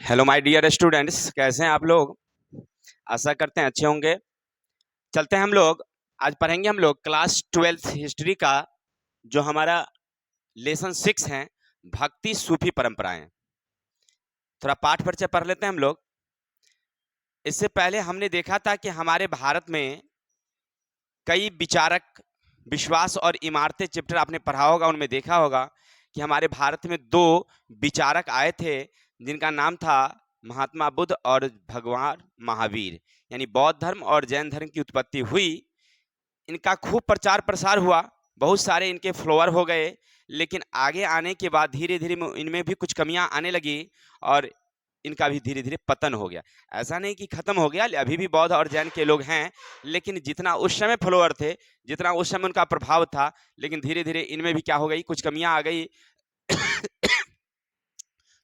Hello my dear students, कैसे हैं आप लोग। आशा करते हैं अच्छे होंगे। चलते हैं हम लोग। आज पढ़ेंगे हम लोग क्लास 12th हिस्ट्री का जो हमारा लेसन 6 है, भक्ति सूफी परंपराएं। थोड़ा पाठ परिचय पढ़ लेते हैं हम लोग। इससे पहले हमने देखा था कि हमारे भारत में कई विचारक, विश्वास और इमारतें चैप्टर आपने पढ़ा होगा, उनमें देखा होगा कि हमारे भारत में दो विचारक आए थे जिनका नाम था महात्मा बुद्ध और भगवान महावीर। यानी बौद्ध धर्म और जैन धर्म की उत्पत्ति हुई। इनका खूब प्रचार प्रसार हुआ, बहुत सारे इनके फॉलोअर हो गए। लेकिन आगे आने के बाद धीरे धीरे इनमें भी कुछ कमियां आने लगी और इनका भी धीरे धीरे पतन हो गया। ऐसा नहीं कि खत्म हो गया, अभी भी बौद्ध और जैन के लोग हैं, लेकिन जितना उस समय फॉलोअर थे, जितना उस समय उनका प्रभाव था, लेकिन धीरे धीरे इनमें भी क्या हो गई, कुछ कमियां आ गई।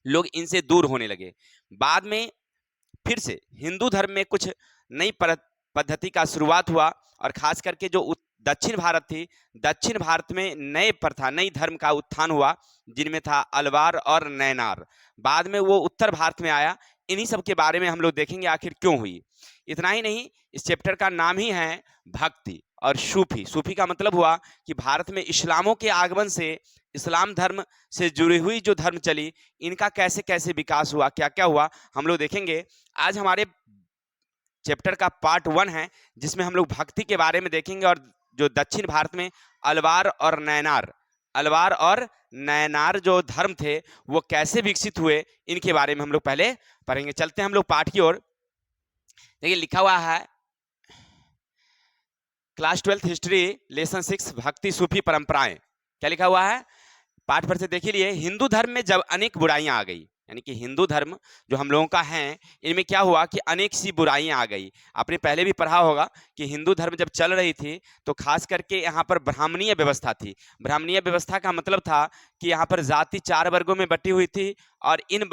लोग इनसे दूर होने लगे। बाद में फिर से हिंदू धर्म में कुछ नई पद्धति का शुरुआत हुआ और खास करके जो दक्षिण भारत थी, दक्षिण भारत में नए प्रथा, नई धर्म का उत्थान हुआ, जिनमें था अलवार और नैनार। बाद में वो उत्तर भारत में आया। इन्हीं सब के बारे में हम लोग देखेंगे आखिर क्यों हुई। इतना ही नहीं, इस चैप्टर का नाम ही है भक्ति और सूफी। सूफी का मतलब हुआ कि भारत में इस्लामों के आगमन से, इस्लाम धर्म से जुड़ी हुई जो धर्म चली, इनका कैसे कैसे विकास हुआ, क्या क्या हुआ, हम लोग देखेंगे। आज हमारे चैप्टर का पार्ट 1 है, जिसमें हम लोग भक्ति के बारे में देखेंगे और जो दक्षिण भारत में अलवार और नैनार, अलवार और नैनार जो धर्म थे वो कैसे विकसित हुए, इनके बारे में हम लोग पहले पढ़ेंगे। चलते हैं हम लोग पाठ की ओर। देखिए लिखा हुआ है क्लास 12th हिस्ट्री लेसन 6 भक्ति सूफी परंपराएं। क्या लिखा हुआ है पाठ पर से देख लिए। हिंदू धर्म में जब अनेक बुराइयां आ गई, यानी कि हिंदू धर्म जो हम लोगों का है, इनमें क्या हुआ कि अनेक सी बुराइयां आ गई। आपने पहले भी पढ़ा होगा कि हिंदू धर्म जब चल रही थी तो खास करके यहाँ पर ब्राह्मणीय व्यवस्था थी। ब्राह्मणीय व्यवस्था का मतलब था कि यहाँ पर जाति 4 वर्गों में बटी हुई थी और इन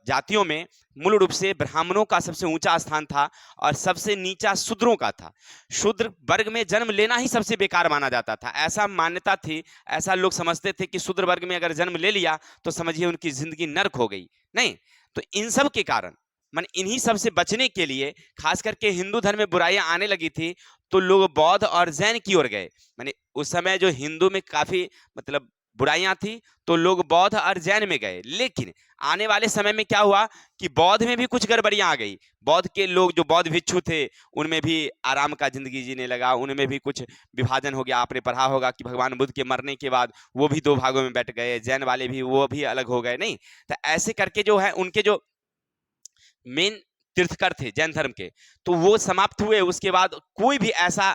जातियों में मूल रूप से ब्राह्मणों का सबसे ऊंचा स्थान था और सबसे नीचा शूद्रों का था। शूद्र वर्ग में जन्म लेना ही सबसे बेकार माना जाता था, ऐसा मान्यता थी। ऐसा लोग समझते थे कि शूद्र वर्ग में अगर जन्म ले लिया तो समझिए उनकी जिंदगी नर्क हो गई। नहीं, तो इन सब के कारण, मन इन्हीं सब से बचने के लिए, खास करके हिंदू धर्म में बुराइयां आने लगी थी तो लोग बौद्ध और जैन की ओर गए। माने उस समय जो हिंदू में काफी मतलब बुराइयां थी तो लोग बौद्ध और जैन में गए। लेकिन आने वाले समय में क्या हुआ कि बौद्ध में भी कुछ गड़बड़ियां आ गई। बौद्ध के लोग जो बौद्ध भिक्षु थे उनमें भी आराम का जिंदगी जीने लगा, उनमें भी कुछ विभाजन हो गया। आपने पढ़ा होगा कि भगवान बुद्ध के मरने के बाद वो भी 2 भागों में बैठ गए, जैन वाले भी वो भी अलग हो गए। नहीं, तो ऐसे करके जो है उनके जो मेन तीर्थकर थे जैन धर्म के, तो वो समाप्त हुए। उसके बाद कोई भी ऐसा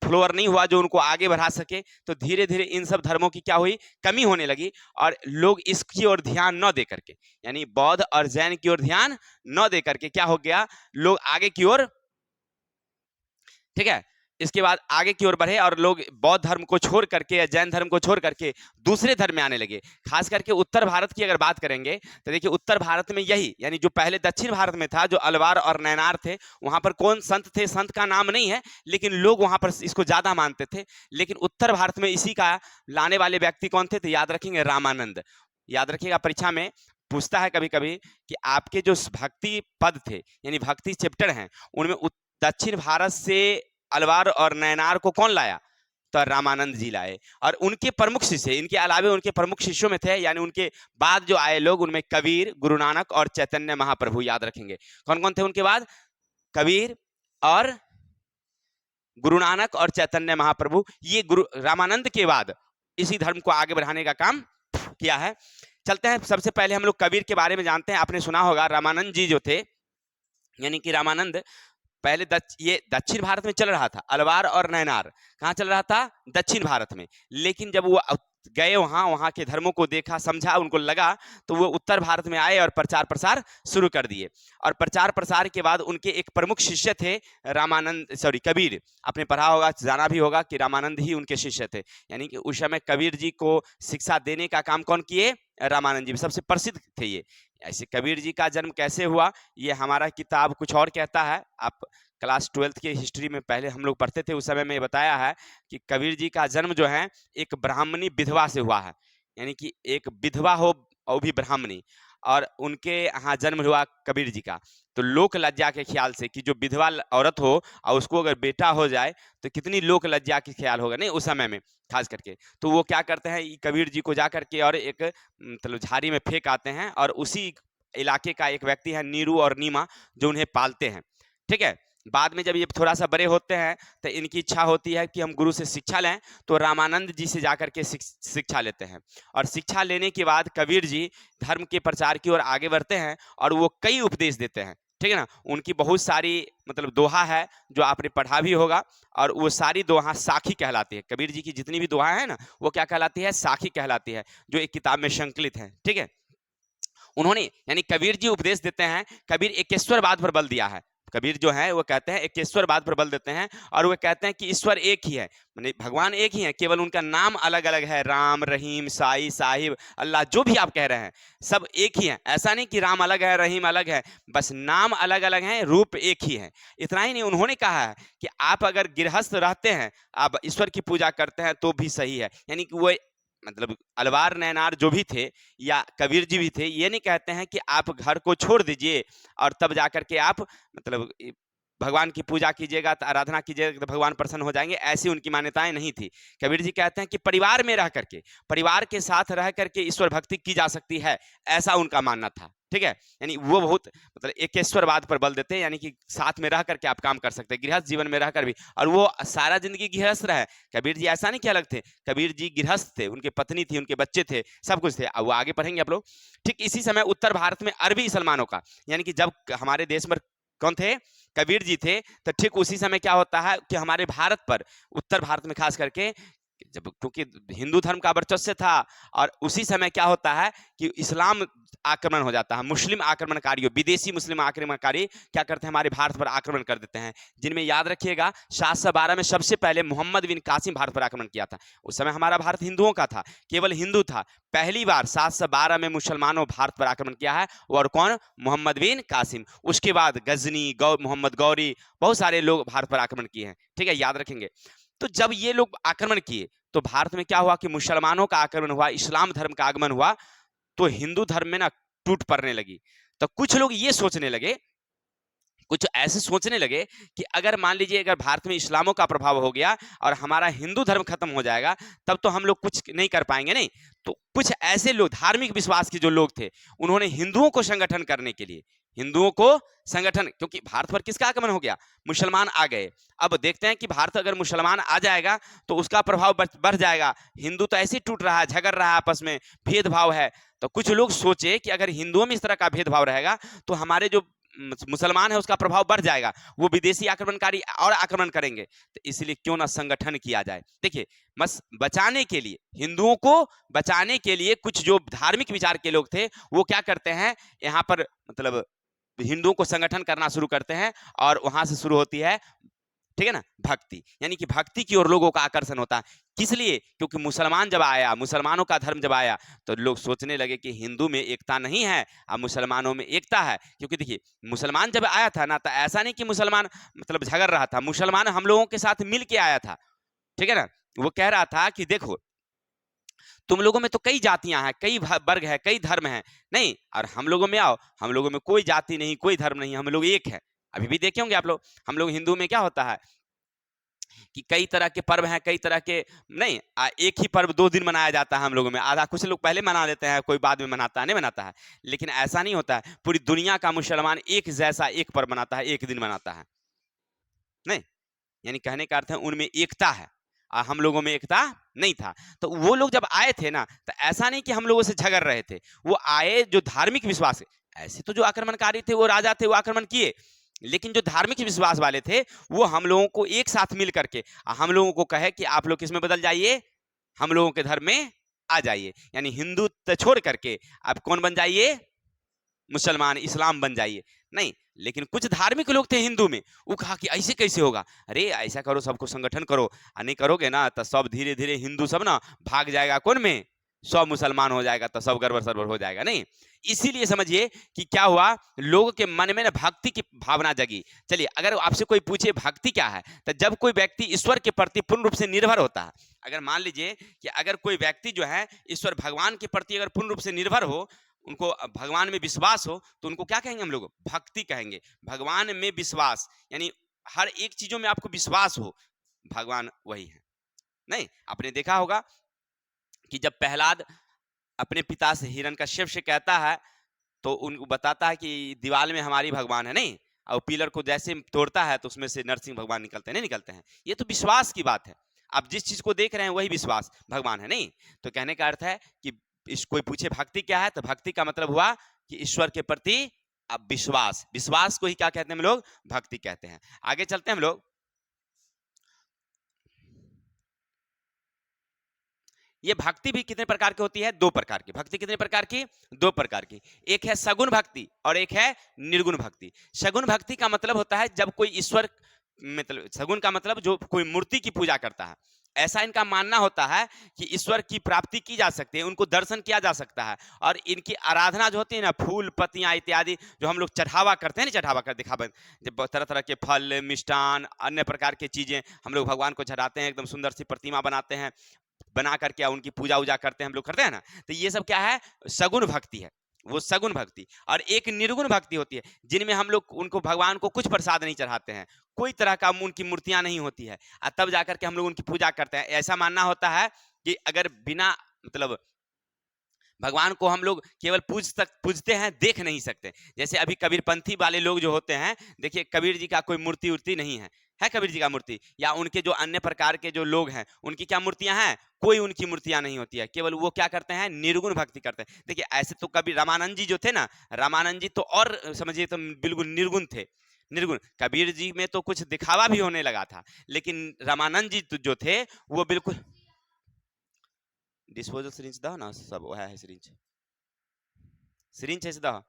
फ्लोअर नहीं हुआ जो उनको आगे बढ़ा सके। तो धीरे धीरे इन सब धर्मों की क्या हुई, कमी होने लगी और लोग इसकी ओर ध्यान न दे करके, यानी बौद्ध और जैन की ओर ध्यान न दे करके क्या हो गया, लोग आगे की ओर, ठीक है, इसके बाद आगे की ओर बढ़े और लोग बौद्ध धर्म को छोड़ करके या जैन धर्म को छोड़ करके दूसरे धर्म में आने लगे। खास करके उत्तर भारत की अगर बात करेंगे तो देखिए उत्तर भारत में यही, यानी जो पहले दक्षिण भारत में था, जो अलवार और नैनार थे, वहां पर कौन संत थे, संत का नाम नहीं है, लेकिन लोग वहां पर इसको ज्यादा मानते थे। लेकिन उत्तर भारत में इसी का लाने वाले व्यक्ति कौन थे, तो याद रखेंगे रामानंद। याद रखिएगा, परीक्षा में पूछता है कभी कभी कि आपके जो भक्ति पद थे, यानी भक्ति चैप्टर हैं, उनमें दक्षिण भारत से अलवार और नैनार को कौन लाया, तो रामानंद जी लाए। और उनके प्रमुख शिष्य, इनके अलावे उनके प्रमुख शिष्यों में थे, यानी उनके बाद जो आए लोग, उनमें कबीर, गुरु नानक और चैतन्य महाप्रभु। याद रखेंगे कौन कौन थे उनके बाद, कबीर और गुरु नानक और चैतन्य महाप्रभु। ये गुरु रामानंद के बाद इसी धर्म को आगे बढ़ाने का काम किया है। चलते हैं, सबसे पहले हम लोग कबीर के बारे में जानते हैं। आपने सुना होगा रामानंद जी जो थे, यानी कि रामानंद पहले ये दक्षिण भारत में चल रहा था। अलवार और नैनार कहाँ चल रहा था, दक्षिण भारत में। लेकिन जब वो गए वहां के धर्मों को देखा, समझा, उनको लगा, तो वो उत्तर भारत में आए और प्रचार प्रसार शुरू कर दिए। और प्रचार प्रसार के बाद उनके एक प्रमुख शिष्य थे कबीर। आपने पढ़ा होगा, जाना भी होगा कि रामानंद ही उनके शिष्य थे। यानी कि उस समय कबीर जी को शिक्षा देने का काम कौन किए, रामानंद जी सबसे प्रसिद्ध थे ये। ऐसे कबीर जी का जन्म कैसे हुआ, ये हमारा किताब कुछ और कहता है। आप क्लास 12th की हिस्ट्री में पहले हम लोग पढ़ते थे, उस समय में बताया है कि कबीर जी का जन्म जो है एक ब्राह्मणी विधवा से हुआ है। यानी कि एक विधवा हो और भी ब्राह्मणी, और उनके यहाँ जन्म हुआ कबीर जी का। तो लोक लज्जा के ख्याल से कि जो विधवा औरत हो और उसको अगर बेटा हो जाए तो कितनी लोक लज्जा की ख्याल होगा नहीं उस समय में खास करके। तो वो क्या करते हैं, कबीर जी को जा करके और एक मतलब झाड़ी में फेंक आते हैं, और उसी इलाके का एक व्यक्ति है नीरू और नीमा जो उन्हें पालते हैं। ठीक है, बाद में जब ये थोड़ा सा बड़े होते हैं तो इनकी इच्छा होती है कि हम गुरु से शिक्षा लें, तो रामानंद जी से जाकर के शिक्षा लेते हैं। और शिक्षा लेने के बाद कबीर जी धर्म के प्रचार की ओर आगे बढ़ते हैं और वो कई उपदेश देते हैं। ठीक है ना, उनकी बहुत सारी मतलब दोहा है जो आपने पढ़ा भी होगा, और वो सारी दोहा साखी कहलाती है। कबीर जी की जितनी भी दोहा है ना वो क्या कहलाती है, साखी कहलाती है, जो एक किताब में संकलित है। ठीक है, उन्होंने यानी कबीर जी उपदेश देते हैं, कबीर एकेश्वरवाद पर बल दिया है। कबीर जो है वो कहते हैं एकेश्वरवाद पर बल देते हैं, और वो कहते हैं कि ईश्वर एक ही है, माने भगवान एक ही है, केवल उनका नाम अलग अलग है। राम, रहीम, साई, साहिब, अल्लाह, जो भी आप कह रहे हैं सब एक ही है। ऐसा नहीं कि राम अलग है रहीम अलग है, बस नाम अलग अलग है, रूप एक ही है। इतना ही नहीं, उन्होंने कहा है कि आप अगर गृहस्थ रहते हैं, आप ईश्वर की पूजा करते हैं तो भी सही है। यानी कि वो मतलब अलवार नैनार जो भी थे या कबीर जी भी थे, ये नहीं कहते हैं कि आप घर को छोड़ दीजिए और तब जाकर के आप मतलब भगवान की पूजा कीजिएगा, तो आराधना कीजिएगा तो भगवान प्रसन्न हो जाएंगे, ऐसी उनकी मान्यताएं नहीं थी। कबीर जी कहते हैं कि परिवार में रह करके, परिवार के साथ रह करके ईश्वर भक्ति की जा सकती है, ऐसा उनका मानना था। ठीक है, यानी वो बहुत मतलब एकेश्वरवाद पर बल देते हैं, यानी कि साथ में रह करके आप काम कर सकते हैं, गृहस्थ जीवन में रहकर भी। और वो सारा जिंदगी गृहस्थ रहे। कबीर जी ऐसा नहीं कि अलग थे, कबीर जी गृहस्थ थे, उनके पत्नी थी, उनके बच्चे थे, सब कुछ थे। अब वो आगे पढ़ेंगे आप लोग। ठीक इसी समय उत्तर भारत में अरबी मुसलमानों का, यानी कि जब हमारे देश में कौन थे, कबीर जी थे, तो ठीक उसी समय क्या होता है कि हमारे भारत पर, उत्तर भारत में खास करके, जब क्योंकि हिंदू धर्म का वर्चस्व था, और उसी समय क्या होता है कि इस्लाम आक्रमण हो जाता है। मुस्लिम आक्रमणकारियों, विदेशी मुस्लिम आक्रमणकारी क्या करते हैं, हमारे भारत पर आक्रमण कर देते हैं, जिनमें याद रखिएगा 712 में सबसे पहले मोहम्मद बिन कासिम भारत पर आक्रमण किया था। उस समय हमारा भारत हिंदुओं का था, केवल हिंदू था। पहली बार 712 में मुसलमानों भारत पर आक्रमण किया है, और कौन, मोहम्मद बिन कासिम। उसके बाद गजनी, मोहम्मद गौरी, बहुत सारे लोग भारत पर आक्रमण किए हैं। ठीक है, याद रखेंगे। तो जब ये लोग आक्रमण किए तो भारत में क्या हुआ कि मुसलमानों का आक्रमण हुआ, इस्लाम धर्म का आगमन हुआ, तो हिंदू धर्म में ना टूट पड़ने लगी। तो कुछ लोग ये सोचने लगे, कुछ ऐसे सोचने लगे कि अगर मान लीजिए अगर भारत में इस्लामों का प्रभाव हो गया और हमारा हिंदू धर्म खत्म हो जाएगा, तब तो हम लोग कुछ नहीं कर पाएंगे। नहीं, तो कुछ ऐसे लोग, धार्मिक विश्वास के जो लोग थे, उन्होंने हिंदुओं को संगठन करने के लिए, हिंदुओं को संगठन, क्योंकि भारत पर किसका आगमन हो गया, मुसलमान आ गए। अब देखते हैं कि भारत अगर मुसलमान आ जाएगा तो उसका प्रभाव बढ़ जाएगा। हिंदू तो ऐसे ही टूट रहा है, झगड़ रहा है, आपस में भेदभाव है। तो कुछ लोग सोचे कि अगर हिंदुओं में इस तरह का भेदभाव रहेगा तो हमारे जो मुसलमान है उसका प्रभाव बढ़ जाएगा, वो विदेशी आक्रमणकारी और आक्रमण करेंगे। तो इसलिए क्यों ना संगठन किया जाए। देखिए, बस बचाने के लिए, हिंदुओं को बचाने के लिए कुछ जो धार्मिक विचार के लोग थे वो क्या करते हैं, यहाँ पर मतलब हिंदुओं को संगठन करना शुरू करते हैं, और वहां से शुरू होती है, ठीक है ना, भक्ति। यानी कि भक्ति की ओर लोगों का आकर्षण होता है। किस लिए, क्योंकि मुसलमान जब आया, मुसलमानों का धर्म जब आया, तो लोग सोचने लगे कि हिंदू में एकता नहीं है और मुसलमानों में एकता है। क्योंकि देखिए, मुसलमान जब आया था ना, तो ऐसा नहीं कि मुसलमान मतलब झगड़ रहा था, मुसलमान हम लोगों के साथ मिल के आया था। ठीक है ना, वो कह रहा था कि देखो, तुम लोगों में तो कई जातियां हैं, कई वर्ग है, कई धर्म है, नहीं, और हम लोगों में आओ, हम लोगों में कोई जाति नहीं, कोई धर्म नहीं, हम लोग एक है। अभी भी देखे होंगे आप लोग, हम लोग हिंदू में क्या होता है कि कई तरह के पर्व हैं, कई तरह के नहीं, एक ही पर्व 2 दिन मनाया जाता है हम लोगों में। आधा कुछ लोग पहले मना लेते हैं, कोई बाद में मनाता है, नहीं मनाता है। लेकिन ऐसा नहीं होता है, पूरी दुनिया का मुसलमान एक जैसा एक पर्व मनाता है, एक दिन मनाता है। नहीं, यानी कहने का अर्थ है उनमें एकता है, हम लोगों में एकता नहीं था। तो वो लोग जब आए थे ना, तो ऐसा नहीं कि हम लोगों से झगड़ रहे थे, वो आए जो धार्मिक विश्वास, ऐसे तो जो आक्रमणकारी थे वो राजा थे, वो आक्रमण किए, लेकिन जो धार्मिक विश्वास वाले थे वो हम लोगों को एक साथ मिल करके हम लोगों को कहे कि आप लोग किसमें बदल जाइए, हम लोगों के धर्म में आ जाइए। यानी हिंदू छोड़ करके आप कौन बन जाइए, मुसलमान, इस्लाम बन जाइए। नहीं, लेकिन कुछ धार्मिक लोग थे हिंदू में, वो कहा कि ऐसे कैसे होगा, अरे ऐसा करो, सबको संगठन करो, नहीं करोगे ना तो सब धीरे धीरे हिंदू सब ना भाग जाएगा, कौन में, सब मुसलमान हो जाएगा, तो सब गड़बड़ सड़बड़ हो जाएगा। नहीं, इसीलिए समझिए कि क्या हुआ, लोगों के मन में ना भक्ति की भावना जगी। चलिए, अगर आपसे कोई पूछे भक्ति क्या है, तो जब कोई व्यक्ति ईश्वर के प्रति पूर्ण रूप से निर्भर होता है, अगर मान लीजिए कि अगर कोई व्यक्ति जो है ईश्वर भगवान के प्रति अगर पूर्ण रूप से निर्भर हो, उनको भगवान में विश्वास हो तो उनको क्या कहेंगे हम लोग? भक्ति कहेंगे। भगवान में विश्वास यानी हर एक चीजों में आपको विश्वास हो, भगवान वही है। नहीं, आपने देखा होगा कि जब प्रहलाद अपने पिता से हिरण्यकश्यप से कहता है तो उनको बताता है कि दीवार में हमारी भगवान है, नहीं, और पिलर को जैसे तोड़ता है तो उसमें से नरसिंह भगवान निकलते हैं, नहीं निकलते हैं। ये तो विश्वास की बात है। आप जिस चीज को देख रहे हैं वही विश्वास भगवान है, नहीं। तो कहने का अर्थ है कि कोई पूछे भक्ति क्या है, तो भक्ति का मतलब हुआ कि ईश्वर के प्रति अब विश्वास, विश्वास को ही क्या कहते हैं हम लोग? भक्ति कहते हैं। आगे चलते हैं हम लोग। ये भक्ति भी कितने प्रकार की होती है? 2 प्रकार की। भक्ति कितने प्रकार की? 2 प्रकार की। एक है सगुण भक्ति और एक है निर्गुण भक्ति। सगुण भक्ति का मतलब होता है जब कोई ईश्वर, मतलब सगुण का मतलब जो कोई मूर्ति की पूजा करता है, ऐसा इनका मानना होता है कि ईश्वर की प्राप्ति की जा सकती है, उनको दर्शन किया जा सकता है, और इनकी आराधना जो होती है ना, फूल पत्तियां इत्यादि जो हम लोग चढ़ावा करते हैं ना, चढ़ावा कर दिखावा, जब तरह तरह के फल मिष्टान अन्य प्रकार की चीजें हम लोग भगवान को चढ़ाते हैं, एकदम सुंदर सी प्रतिमा बनाते हैं, बना करके उनकी पूजा उजा करते हैं, हम लोग करते हैं ना, तो ये सब क्या है? सगुण भक्ति है, वो सगुण भक्ति। और एक निर्गुण भक्ति होती है जिनमें हम लोग उनको भगवान को कुछ प्रसाद नहीं चढ़ाते हैं, कोई तरह का उनकी मूर्तियां नहीं होती है, और तब जाकर के हम लोग उनकी पूजा करते हैं। ऐसा मानना होता है कि अगर बिना मतलब भगवान को हम लोग केवल पूजते हैं, देख नहीं सकते। जैसे अभी कबीरपंथी वाले लोग जो होते हैं, देखिए कबीर जी का कोई मूर्ति उर्ति नहीं है कबीर जी का मूर्ति, या उनके जो अन्य प्रकार के जो लोग हैं उनकी क्या मूर्तियां हैं? कोई उनकी मूर्तियां नहीं होती है, केवल वो क्या करते हैं? निर्गुण भक्ति करते हैं। देखिए ऐसे तो कबीर रामानंद जी जो थे ना, रामानंद जी तो और समझिए तो बिल्कुल निर्गुण थे, निर्गुण। कबीर जी में तो कुछ दिखावा भी होने लगा था, लेकिन रामानंद जी जो थे वो बिल्कुल। डिस्पोजल सिरिंज दो ना, सब वो है सिरिंज, सिरिंज है दो।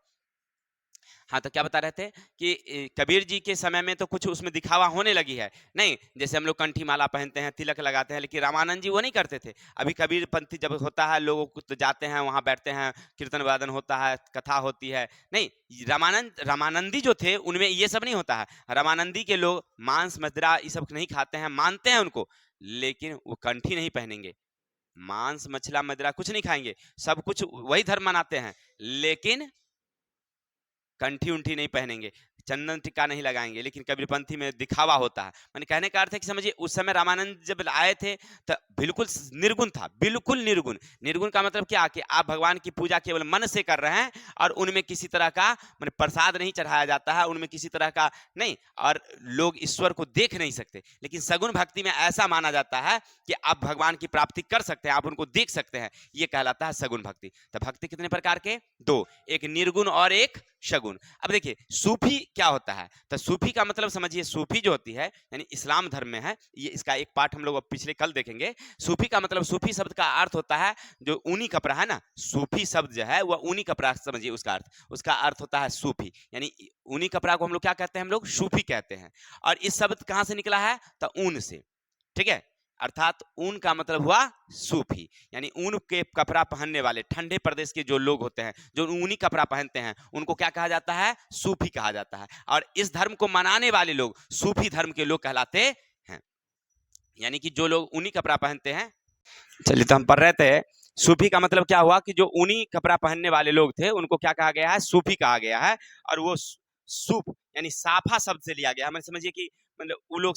हाँ, तो क्या बता रहे थे कि कबीर जी के समय में तो कुछ उसमें दिखावा होने लगी है, नहीं, जैसे हम लोग कंठी माला पहनते हैं, तिलक लगाते हैं, लेकिन रामानंद जी वो नहीं करते थे। अभी कबीर पंथी जब होता है, लोग तो जाते हैं वहां, बैठते हैं, कीर्तन वादन होता है, कथा होती है, नहीं, रामानंदी जो थे उनमें ये सब नहीं होता है। रामानंदी के लोग मांस मदिरा ये सब नहीं खाते हैं, मानते हैं उनको, लेकिन वो कंठी नहीं पहनेंगे, मांस मछला मदिरा कुछ नहीं खाएंगे, सब कुछ वही धर्म मनाते हैं, लेकिन कंठी उंठी नहीं पहनेंगे, चंदन टिक्का नहीं लगाएंगे, लेकिन कबीरपंथी में दिखावा होता है। मैंने कहने का अर्थ है कि समझिए उस समय रामानंद जब आए थे तो बिल्कुल निर्गुण था, बिल्कुल निर्गुण। निर्गुण का मतलब क्या कि आप भगवान की पूजा केवल मन से कर रहे हैं, और उनमें किसी तरह का मैंने प्रसाद नहीं चढ़ाया जाता है, उनमें किसी तरह का नहीं, और लोग ईश्वर को देख नहीं सकते। लेकिन सगुण भक्ति में ऐसा माना जाता है कि आप भगवान की प्राप्ति कर सकते हैं, आप उनको देख सकते हैं, ये कहलाता है सगुण भक्ति। तो भक्ति कितने प्रकार के? 2, एक निर्गुण और एक शगुन। अब देखिए सूफी क्या होता है, तो सूफी का मतलब समझिए, सूफी जो होती है यानी इस्लाम धर्म में है, ये इसका एक पार्ट हम लोग पिछले कल देखेंगे। सूफी का मतलब, सूफी शब्द का अर्थ होता है जो ऊनी कपड़ा है ना, सूफी शब्द जो है वह ऊनी कपड़ा, समझिए उसका अर्थ होता है सूफी, यानी ऊनी कपड़ा को हम लोग क्या कहते हैं? हम लोग सूफी कहते हैं। और इस शब्द कहां से निकला है? तो ऊन से, ठीक है, अर्थात ऊन का मतलब हुआ सूफी, यानी ऊन के कपड़ा पहनने वाले ठंडे प्रदेश के जो लोग होते हैं, जो ऊनी कपड़ा पहनते हैं, उनको क्या कहा जाता है? सूफी कहा जाता है। और इस धर्म को मनाने वाले लोग सूफी धर्म के लोग कहलाते हैं, यानी कि जो लोग ऊनी कपड़ा पहनते हैं। चलिए, तो हम पढ़ रहे थे सूफी का मतलब क्या हुआ कि जो ऊनी कपड़ा पहनने वाले लोग थे उनको क्या कहा गया है? सूफी कहा गया है। और वो सूफ यानी साफा शब्द से लिया गया है। मतलब समझिए कि मतलब वो लोग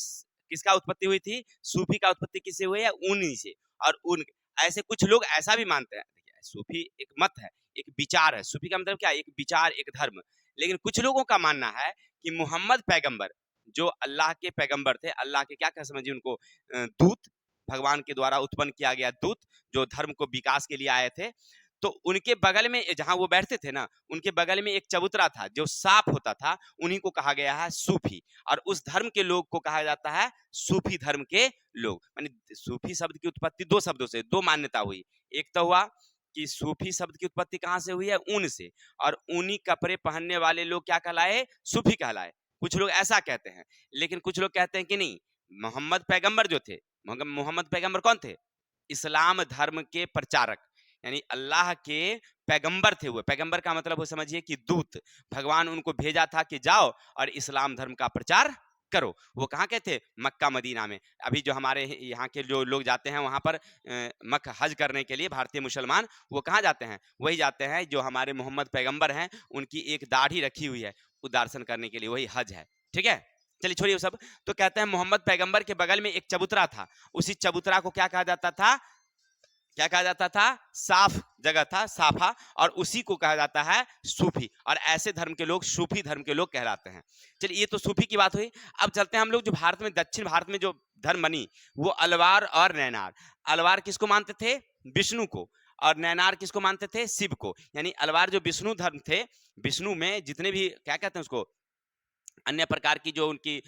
किसका उत्पत्ति हुई थी? सूफी का उत्पत्ति किससे हुई है? ऊनी से। और ऊन, ऐसे कुछ लोग ऐसा भी मानते हैं, सूफी एक मत है, एक विचार है। सूफी का मतलब क्या? एक विचार, एक धर्म। लेकिन कुछ लोगों का मानना है कि मोहम्मद पैगंबर जो अल्लाह के पैगंबर थे, अल्लाह के क्या कह समझिए उनको, दूत, भगवान के द्वारा उत्पन्न किया गया दूत, जो धर्म को विकास के लिए आए थे, तो उनके बगल में जहां वो बैठते थे ना, उनके बगल में एक चबूतरा था जो साफ होता था, उन्हीं को कहा गया है सूफी। और उस धर्म के लोग को कहा जाता है सूफी धर्म के लोग। माने सूफी शब्द की उत्पत्ति 2 शब्दों से, 2 मान्यता हुई। एक तो हुआ कि सूफी शब्द की उत्पत्ति कहां से हुई है? ऊन से। और ऊनी कपड़े पहनने वाले लोग क्या कहलाए? सूफी कहलाए। कुछ लोग ऐसा कहते हैं, लेकिन कुछ लोग कहते हैं कि नहीं, मोहम्मद पैगंबर जो थे, मोहम्मद पैगंबर कौन थे? इस्लाम धर्म के प्रचारक, यानी अल्लाह के पैगंबर थे। वो पैगंबर का मतलब वो समझिए कि दूत, भगवान उनको भेजा था कि जाओ और इस्लाम धर्म का प्रचार करो। वो कहाँ गए थे? मक्का मदीना में। अभी जो हमारे यहाँ के जो लोग जाते हैं वहाँ पर मक्का हज करने के लिए, भारतीय मुसलमान वो कहाँ जाते हैं? वही जाते हैं जो हमारे मोहम्मद पैगंबर हैं, उनकी एक दाढ़ी रखी हुई है वो दर्शन करने के लिए, वही हज है। ठीक है, चलिए छोड़िए वो सब। तो कहते हैं मोहम्मद पैगंबर के बगल में एक चबूतरा था, उसी चबूतरा को क्या कहा जाता था? क्या कहा जाता था? साफ जगह था, साफा, और उसी को कहा जाता है सूफी। और ऐसे धर्म के लोग सूफी धर्म के लोग कहलाते हैं। चलिए ये तो सूफी की बात हुई। अब चलते हैं हम लोग जो भारत में, दक्षिण भारत में जो धर्म बनी वो अलवार और नैनार। अलवार किसको मानते थे? विष्णु को। और नैनार किसको मानते थे? शिव को। यानी अलवार जो विष्णु धर्म थे, विष्णु में जितने भी क्या कहते हैं उसको, अन्य प्रकार की जो उनकी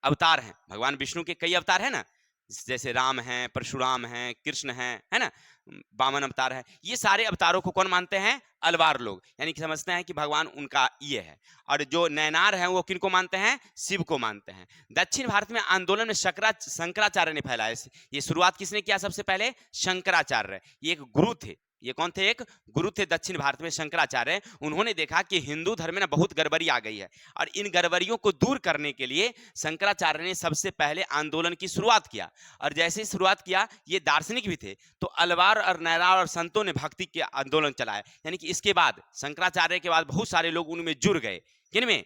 अवतार हैं, भगवान विष्णु के कई अवतार हैं ना, जैसे राम हैं, परशुराम हैं, कृष्ण हैं, है ना, वामन अवतार है। ये सारे अवतारों को कौन मानते हैं? अलवार लोग। यानी कि समझते हैं कि भगवान उनका ये है। और जो नैनार हैं वो किनको मानते हैं? शिव को मानते हैं। दक्षिण भारत में आंदोलन में शंकराचार्य ने फैलाया। ये शुरुआत किसने किया? सबसे पहले शंकराचार्य। ये एक गुरु थे। ये कौन थे? एक गुरु थे दक्षिण भारत में, शंकराचार्य। उन्होंने देखा कि हिंदू धर्म में ना बहुत गड़बड़ी आ गई है, और इन गड़बड़ियों को दूर करने के लिए शंकराचार्य ने सबसे पहले आंदोलन की शुरुआत किया। और जैसे ही शुरुआत किया, ये दार्शनिक भी थे, तो अलवार और नैनार और संतों ने भक्ति के आंदोलन चलाया। यानी कि इसके बाद शंकराचार्य के बाद बहुत सारे लोग उनमें जुड़ गए। किनमें?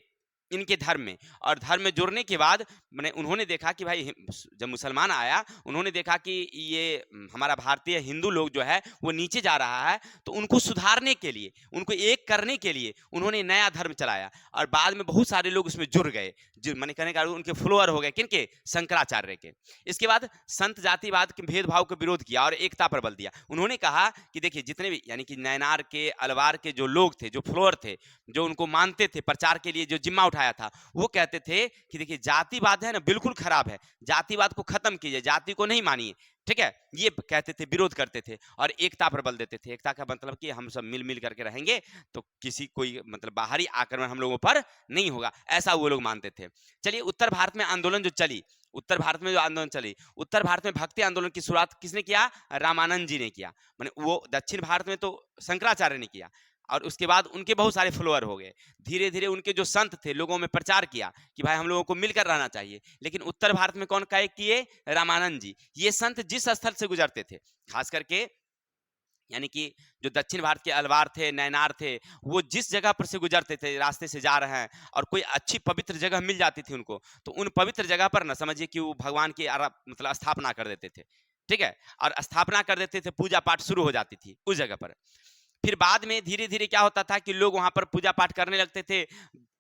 इनके धर्म में। और धर्म में जुड़ने के बाद मैंने उन्होंने देखा कि भाई जब मुसलमान आया, उन्होंने देखा कि ये हमारा भारतीय हिंदू लोग जो है वो नीचे जा रहा है, तो उनको सुधारने के लिए, उनको एक करने के लिए उन्होंने नया धर्म चलाया। और बाद में बहुत सारे लोग उसमें जुड़ गए, जो मैंने कहने का उनके फॉलोअर हो गए। किनके? शंकराचार्य के। इसके बाद संत जातिवाद के भेदभाव का विरोध किया और एकता पर बल दिया। उन्होंने कहा कि देखिए जितने भी, यानी कि नैनार के, अलवार के जो लोग थे, जो फॉलोअर थे, जो उनको मानते थे, प्रचार के लिए जो जिम्मा उठाया था, वो कहते थे कि देखिए जातिवाद है ना बिल्कुल खराब है, जातिवाद को खत्म कीजिए, जाति को नहीं मानिए। ठीक है, ये कहते थे, विरोध करते थे और एकता पर बल देते थे। एकता का मतलब कि हम सब मिल मिल करके रहेंगे तो किसी कोई मतलब बाहरी आक्रमण हम लोगों पर नहीं होगा, ऐसा वो लोग मानते थे। चलिए उत्तर भारत में आंदोलन जो चली, उत्तर भारत में जो आंदोलन चली, उत्तर भारत में भक्ति आंदोलन की शुरुआत किसने किया? रामानंद जी ने किया। माने वो दक्षिण भारत में तो शंकराचार्य ने किया, और उसके बाद उनके बहुत सारे फॉलोअर हो गए। धीरे धीरे उनके जो संत थे, लोगों में प्रचार किया कि भाई हम लोगों को मिलकर रहना चाहिए। लेकिन उत्तर भारत में कौन काय किए? रामानंद जी। ये संत जिस स्थल से गुजरते थे, खास करके यानी कि जो दक्षिण भारत के अलवार थे, नैनार थे, वो जिस जगह पर से गुजरते थे, रास्ते से जा रहे हैं और कोई अच्छी पवित्र जगह मिल जाती थी उनको, तो उन पवित्र जगह पर ना समझिए कि वो भगवान की मतलब स्थापना कर देते थे। ठीक है, और स्थापना कर देते थे, पूजा पाठ शुरू हो जाती थी उस जगह पर। फिर बाद में धीरे धीरे क्या होता था कि लोग वहां पर पूजा पाठ करने लगते थे,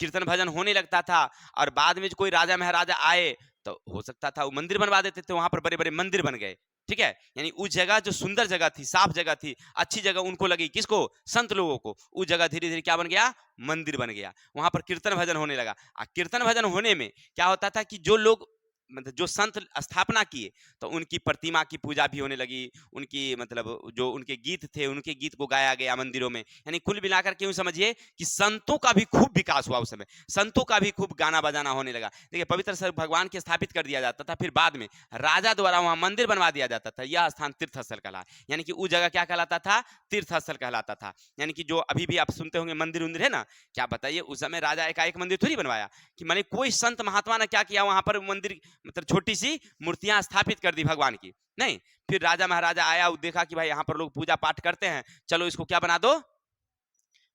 कीर्तन भजन होने लगता था, और बाद में कोई राजा महाराजा आए तो हो सकता था वो मंदिर बनवा देते थे, वहां पर बड़े बड़े मंदिर बन गए। ठीक है, यानी उस जगह जो सुंदर जगह थी, साफ जगह थी, अच्छी जगह उनको लगी, किसको? संत लोगों को। उस जगह धीरे धीरे क्या बन गया? मंदिर बन गया। वहां पर कीर्तन भजन होने लगा। कीर्तन भजन होने में क्या होता था कि जो लोग मतलब जो संत स्थापना किए, तो उनकी प्रतिमा की पूजा भी होने लगी, उनकी मतलब जो उनके गीत थे, उनके गीत को गाया गया मंदिरों में। यानी कुल मिलाकर के यूं समझिए कि संतों का भी खूब विकास हुआ उस समय, संतों का भी खूब गाना बजाना होने लगा। देखिए पवित्र स्थल भगवान के स्थापित कर दिया जाता था, फिर बाद में राजा द्वारा वहां मंदिर बनवा दिया जाता था। यह स्थान तीर्थ स्थल कहला, यानी कि उस जगह क्या कहलाता था? तीर्थ स्थल कहलाता था। यानी कि जो अभी भी आप सुनते होंगे मंदिर उंदिर है ना, क्या बताइए उस समय राजा एकाएक मंदिर थोड़ी बनवाया, कि माने कोई संत महात्मा ने क्या किया वहां पर मंदिर मतलब छोटी सी मूर्तियां स्थापित कर दी भगवान की, नहीं। फिर राजा महाराजा आया, देखा कि भाई यहाँ पर लोग पूजा पाठ करते हैं, चलो इसको क्या बना दो?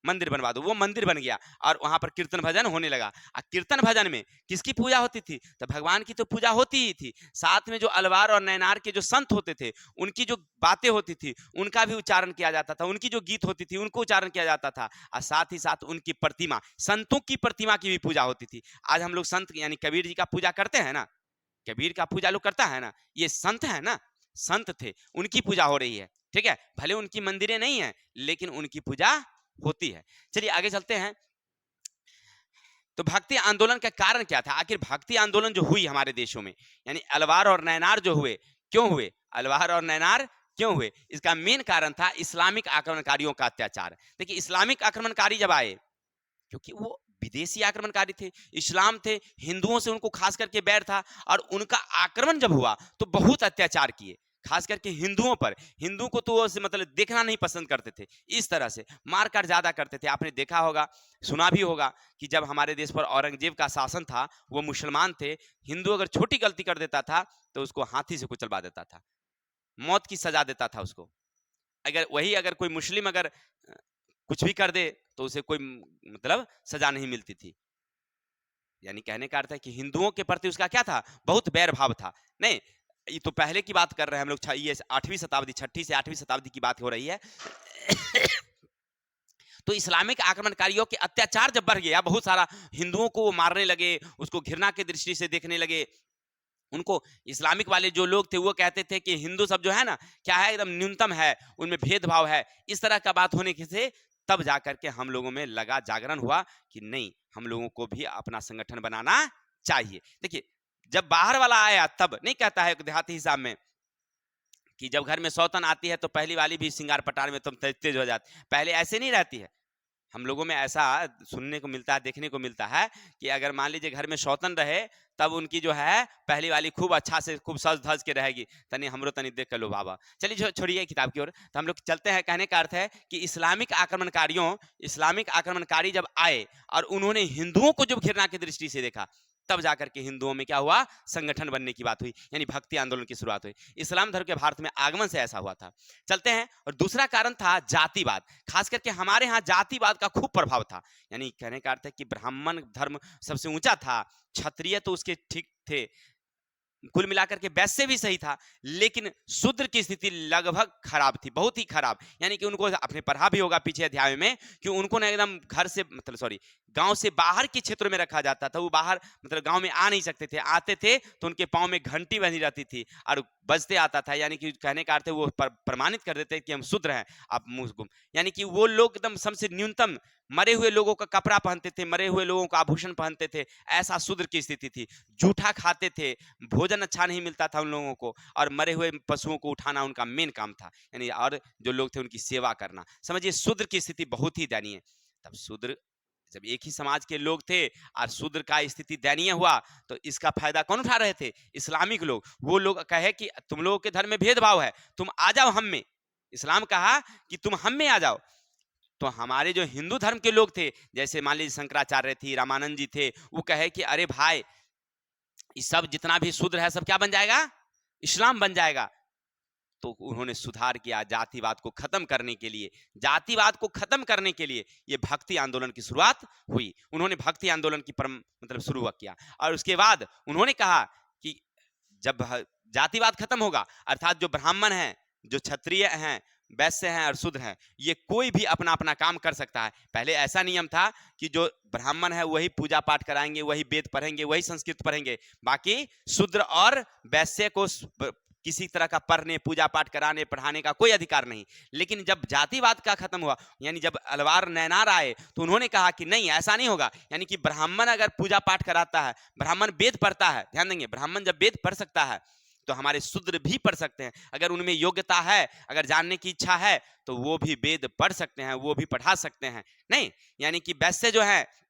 मंदिर बनवा दो। वो मंदिर बन गया और वहां पर कीर्तन भजन होने लगा। और कीर्तन भजन में किसकी पूजा होती थी? तो भगवान की तो पूजा होती ही थी, साथ में जो अलवार और नैनार के जो संत होते थे, उनकी जो बातें होती थी उनका भी उच्चारण किया जाता था, उनकी जो गीत होती थी उनको उच्चारण किया जाता था, और साथ ही साथ उनकी प्रतिमा, संतों की प्रतिमा की भी पूजा होती थी। आज हम लोग संत यानी कबीर जी का पूजा करते हैं ना, कबीर का पूजा लोग करता है ना, ये संत है ना, संत थे, उनकी पूजा हो रही है। ठीक है, भले उनकी मंदिरें नहीं है लेकिन उनकी पूजा होती है। चलिए आगे चलते हैं। तो भक्ति आंदोलन का कारण क्या था? आखिर भक्ति आंदोलन जो हुई हमारे देशों में, यानी अलवार और नैनार जो हुए, क्यों हुए? अलवार और नैनार क्यों हुए? इसका मेन कारण था इस्लामिक आक्रमणकारियों का अत्याचार। देखिए इस्लामिक आक्रमणकारी जब आए, क्योंकि वो विदेशी आक्रमणकारी थे, इस्लाम थे, हिंदुओं से उनको खास करके बैर था, और उनका आक्रमण जब हुआ तो बहुत अत्याचार किए। खास करके हिंदुओं पर। हिंदू को तो वो मतलब देखना नहीं पसंद करते थे, इस तरह से मार काट ज्यादा करते थे। आपने देखा होगा, सुना भी होगा कि जब हमारे देश पर औरंगजेब का शासन था, वो मुसलमान थे, हिंदू अगर छोटी गलती कर देता था तो उसको हाथी से कुचलवा देता था, मौत की सजा देता था उसको। अगर कोई मुस्लिम अगर कुछ भी कर दे तो उसे कोई मतलब सजा नहीं मिलती थी। यानी कहने का अर्थ है कि हिंदुओं के प्रति उसका क्या था, बहुत बैर भाव था। नहीं, ये तो पहले की बात कर रहे हैं हम लोग, ये 8वीं शताब्दी, 6ठी से 8वीं शताब्दी की बात हो रही है। तो इस्लामिक आक्रमणकारियों के अत्याचार जब बढ़ गया, बहुत सारा हिंदुओं को वो मारने लगे, उसको घृणा की दृष्टि से देखने लगे। उनको इस्लामिक वाले जो लोग थे वो कहते थे कि हिंदू सब जो है ना, क्या है, एकदम न्यूनतम है, उनमें भेदभाव है, इस तरह का बात होने के से तब जाकर के हम लोगों में लगा, जागरण हुआ कि नहीं, हम लोगों को भी अपना संगठन बनाना चाहिए। देखिए, जब बाहर वाला आया तब नहीं कहता है देहाती हिसाब में कि जब घर में सौतन आती है तो पहली वाली भी सिंगार पटार में तुम तेज हो जाती, पहले ऐसे नहीं रहती है। हम लोगों में ऐसा सुनने को मिलता है, देखने को मिलता है कि अगर मान लीजिए घर में सौतन रहे, तब उनकी जो है पहली वाली खूब अच्छा से खूब सज धज के रहेगी, तनी हमरो तनी देख कर लो बाबा। चलिए छोड़िए किताब की ओर, तो हम लोग चलते हैं। कहने का अर्थ है कि इस्लामिक आक्रमणकारी जब आए और उन्होंने हिंदुओं को जब घृणा की दृष्टि से देखा, तब जाकर के हिंदुओं में क्या हुआ, संगठन बनने की बात हुई, यानी भक्ति आंदोलन की शुरुआत हुई। इस्लाम धर्म के भारत में आगमन से ऐसा हुआ था। चलते हैं, और दूसरा कारण था जातिवाद। खास करके हमारे यहाँ जातिवाद का खूब प्रभाव था। यानी कहने का अर्थ है कि ब्राह्मण धर्म सबसे ऊंचा था, क्षत्रिय तो उसके ठीक थे, कुल मिलाकर के वैसे भी सही था, लेकिन शूद्र की स्थिति लगभग खराब थी, बहुत ही खराब। यानी कि उनको, आपने पढ़ा भी होगा पीछे अध्याय में, कि उनको ना एकदम घर से मतलब सॉरी गांव से बाहर के क्षेत्रों में रखा जाता था। वो बाहर मतलब गांव में आ नहीं सकते थे, आते थे तो उनके पाँव में घंटी बंधी रहती थी और बजते आता था। यानी कि कहने का अर्थ है वो प्रमाणित कर देते कि हम शूद्र हैं, आप मुंह गुम। यानी कि वो लोग एकदम सबसे न्यूनतम मरे हुए लोगों का कपड़ा पहनते थे, मरे हुए लोगों का आभूषण पहनते थे, ऐसा शूद्र की स्थिति थी। जूठा खाते थे, भोजन अच्छा नहीं मिलता था उन लोगों को, और मरे हुए पशुओं को उठाना उनका मेन काम था, यानी और जो लोग थे उनकी सेवा करना। समझिए शूद्र की स्थिति बहुत ही दयनीय। तब शूद्र, जब एक ही समाज के लोग थे और शूद्र का स्थिति दयनीय हुआ, तो इसका फायदा कौन उठा रहे थे, इस्लामिक लोग। वो लोग कहे कि तुम लोगों के धर्म में भेदभाव है, तुम आ जाओ हम में। इस्लाम कहा कि तुम हम में आ जाओ। तो हमारे जो हिंदू धर्म के लोग थे, जैसे मान लीजिए शंकराचार्य थे, रामानंद जी थे, वो कहे कि अरे भाई, ये सब जितना भी शूद्र है सब क्या बन जाएगा, इस्लाम बन जाएगा। तो उन्होंने सुधार किया जातिवाद को खत्म करने के लिए। जातिवाद को खत्म करने के लिए ये भक्ति आंदोलन की शुरुआत हुई। उन्होंने भक्ति आंदोलन की मतलब शुरू किया, और उसके बाद उन्होंने कहा कि जब जातिवाद खत्म होगा, अर्थात जो ब्राह्मण हैं, जो क्षत्रिय हैं, वैश्य हैं और शूद्र हैं, ये कोई भी अपना अपना काम कर सकता है। पहले ऐसा नियम था कि जो ब्राह्मण है वही पूजा पाठ कराएंगे, वही वेद पढ़ेंगे, वही संस्कृत पढ़ेंगे, बाकी शूद्र और वैश्य को किसी तरह का पढ़ने, पूजा पाठ कराने, पढ़ाने का कोई अधिकार नहीं। लेकिन जब जातिवाद का खत्म हुआ, यानी जब अलवार नैनार आए, तो उन्होंने कहा कि नहीं, ऐसा नहीं होगा। यानी कि ब्राह्मण अगर पूजा पाठ कराता है, ब्राह्मण वेद पढ़ता है, ध्यान देंगे, ब्राह्मण जब वेद पढ़ सकता है तो हमारे शूद्र भी पढ़ सकते हैं। अगर उनमें योग्यता है, अगर जानने की इच्छा है, तो वो भी वेद पढ़ सकते हैं, वो भी पढ़ा सकते हैं। नहीं, यानी कि वैश्य जो है,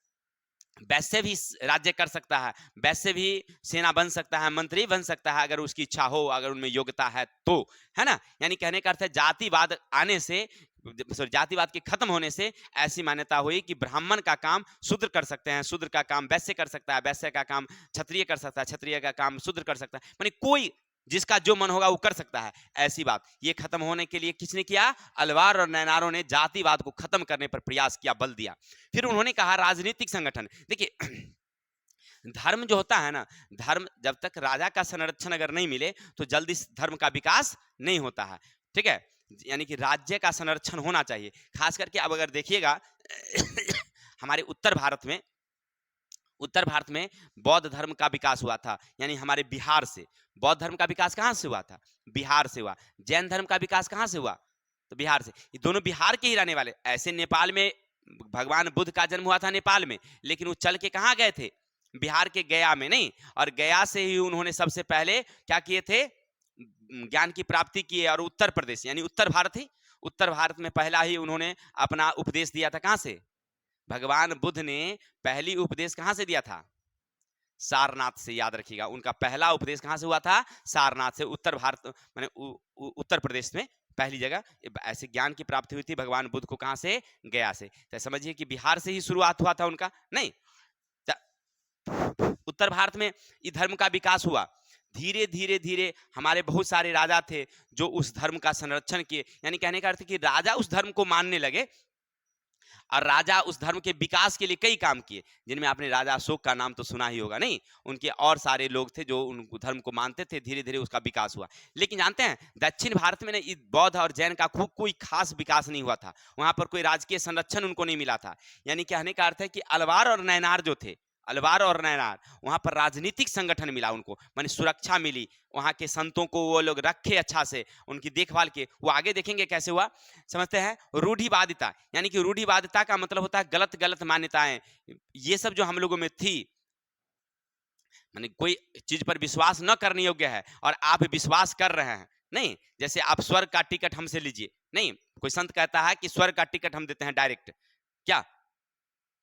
वैसे भी राज्य कर सकता है, वैसे भी सेना बन सकता है, मंत्री बन सकता है, अगर उसकी इच्छा हो, अगर उनमें योग्यता है तो, है ना। यानी कहने का अर्थ है जातिवाद आने से, जातिवाद के खत्म होने से ऐसी मान्यता हुई कि ब्राह्मण का काम शूद्र कर सकते हैं, शूद्र का काम वैश्य कर सकता है, वैश्य का काम क्षत्रिय कर सकता है, क्षत्रिय का काम शूद्र कर सकता है। माने कोई जिसका जो मन होगा वो कर सकता है। ऐसी बात ये खत्म होने के लिए किसने किया, अलवार और नैनारों ने जातिवाद को खत्म करने पर प्रयास किया, बल दिया। फिर उन्होंने कहा राजनीतिक संगठन। देखिए धर्म जो होता है ना, धर्म जब तक राजा का संरक्षण अगर नहीं मिले तो जल्दी धर्म का विकास नहीं होता है, ठीक है। यानी कि राज्य का संरक्षण होना चाहिए। खास करके अब अगर देखिएगा हमारे उत्तर भारत में बौद्ध धर्म का विकास हुआ था, यानी हमारे बिहार से। बौद्ध धर्म का विकास कहाँ से हुआ था, बिहार से हुआ। जैन धर्म का विकास कहाँ से हुआ, तो बिहार से। ये दोनों बिहार के ही रहने वाले। ऐसे नेपाल में भगवान बुद्ध का जन्म हुआ था, नेपाल में, लेकिन वो चल के कहाँ गए थे, बिहार के गया में। नहीं, और गया से ही उन्होंने सबसे पहले क्या किए थे, ज्ञान की प्राप्ति की। और उत्तर प्रदेश यानी उत्तर भारत ही, उत्तर भारत में पहला ही उन्होंने अपना उपदेश दिया था। कहां से, भगवान बुद्ध ने पहली उपदेश कहां से दिया था, सारनाथ से, याद रखिएगा। उनका पहला उपदेश कहाँ से हुआ था? सारनाथ से। उत्तर भारत माने उत्तर प्रदेश में पहली जगह ऐसे ज्ञान की प्राप्ति हुई थी भगवान बुद्ध को। कहाँ से? गया से। तो समझिए कि बिहार से ही शुरुआत हुआ था उनका, नहीं, उत्तर भारत में इस धर्म का विकास हुआ। धीरे धीरे धीरे हमारे बहुत सारे राजा थे जो उस धर्म का संरक्षण किए, यानी कहने का अर्थ कि राजा उस धर्म को मानने लगे और राजा उस धर्म के विकास के लिए कई काम किए, जिनमें आपने राजा अशोक का नाम तो सुना ही होगा, नहीं? उनके और सारे लोग थे जो उन धर्म को मानते थे। धीरे धीरे उसका विकास हुआ। लेकिन जानते हैं दक्षिण भारत में ना बौद्ध और जैन का खूब कोई खास विकास नहीं हुआ था। वहां पर कोई राजकीय संरक्षण उनको नहीं मिला था। यानी कहने का अर्थ है कि अलवार और नैनार जो थे, अलवार और नैनार, वहां पर राजनीतिक संगठन मिला उनको, माने सुरक्षा मिली। वहां के संतों को वो लोग रखे अच्छा से, उनकी देखभाल के। वो आगे देखेंगे कैसे हुआ, समझते हैं। रूढ़िवादिता, यानी कि रूढ़िवादिता का मतलब होता है गलत गलत मान्यताएं। ये सब जो हम लोगों में थी, माने कोई चीज पर विश्वास न करने योग्य है और आप विश्वास कर रहे हैं, नहीं? जैसे आप स्वर्ग का टिकट हमसे लीजिए, नहीं, कोई संत कहता है कि स्वर्ग का टिकट हम देते हैं डायरेक्ट, क्या?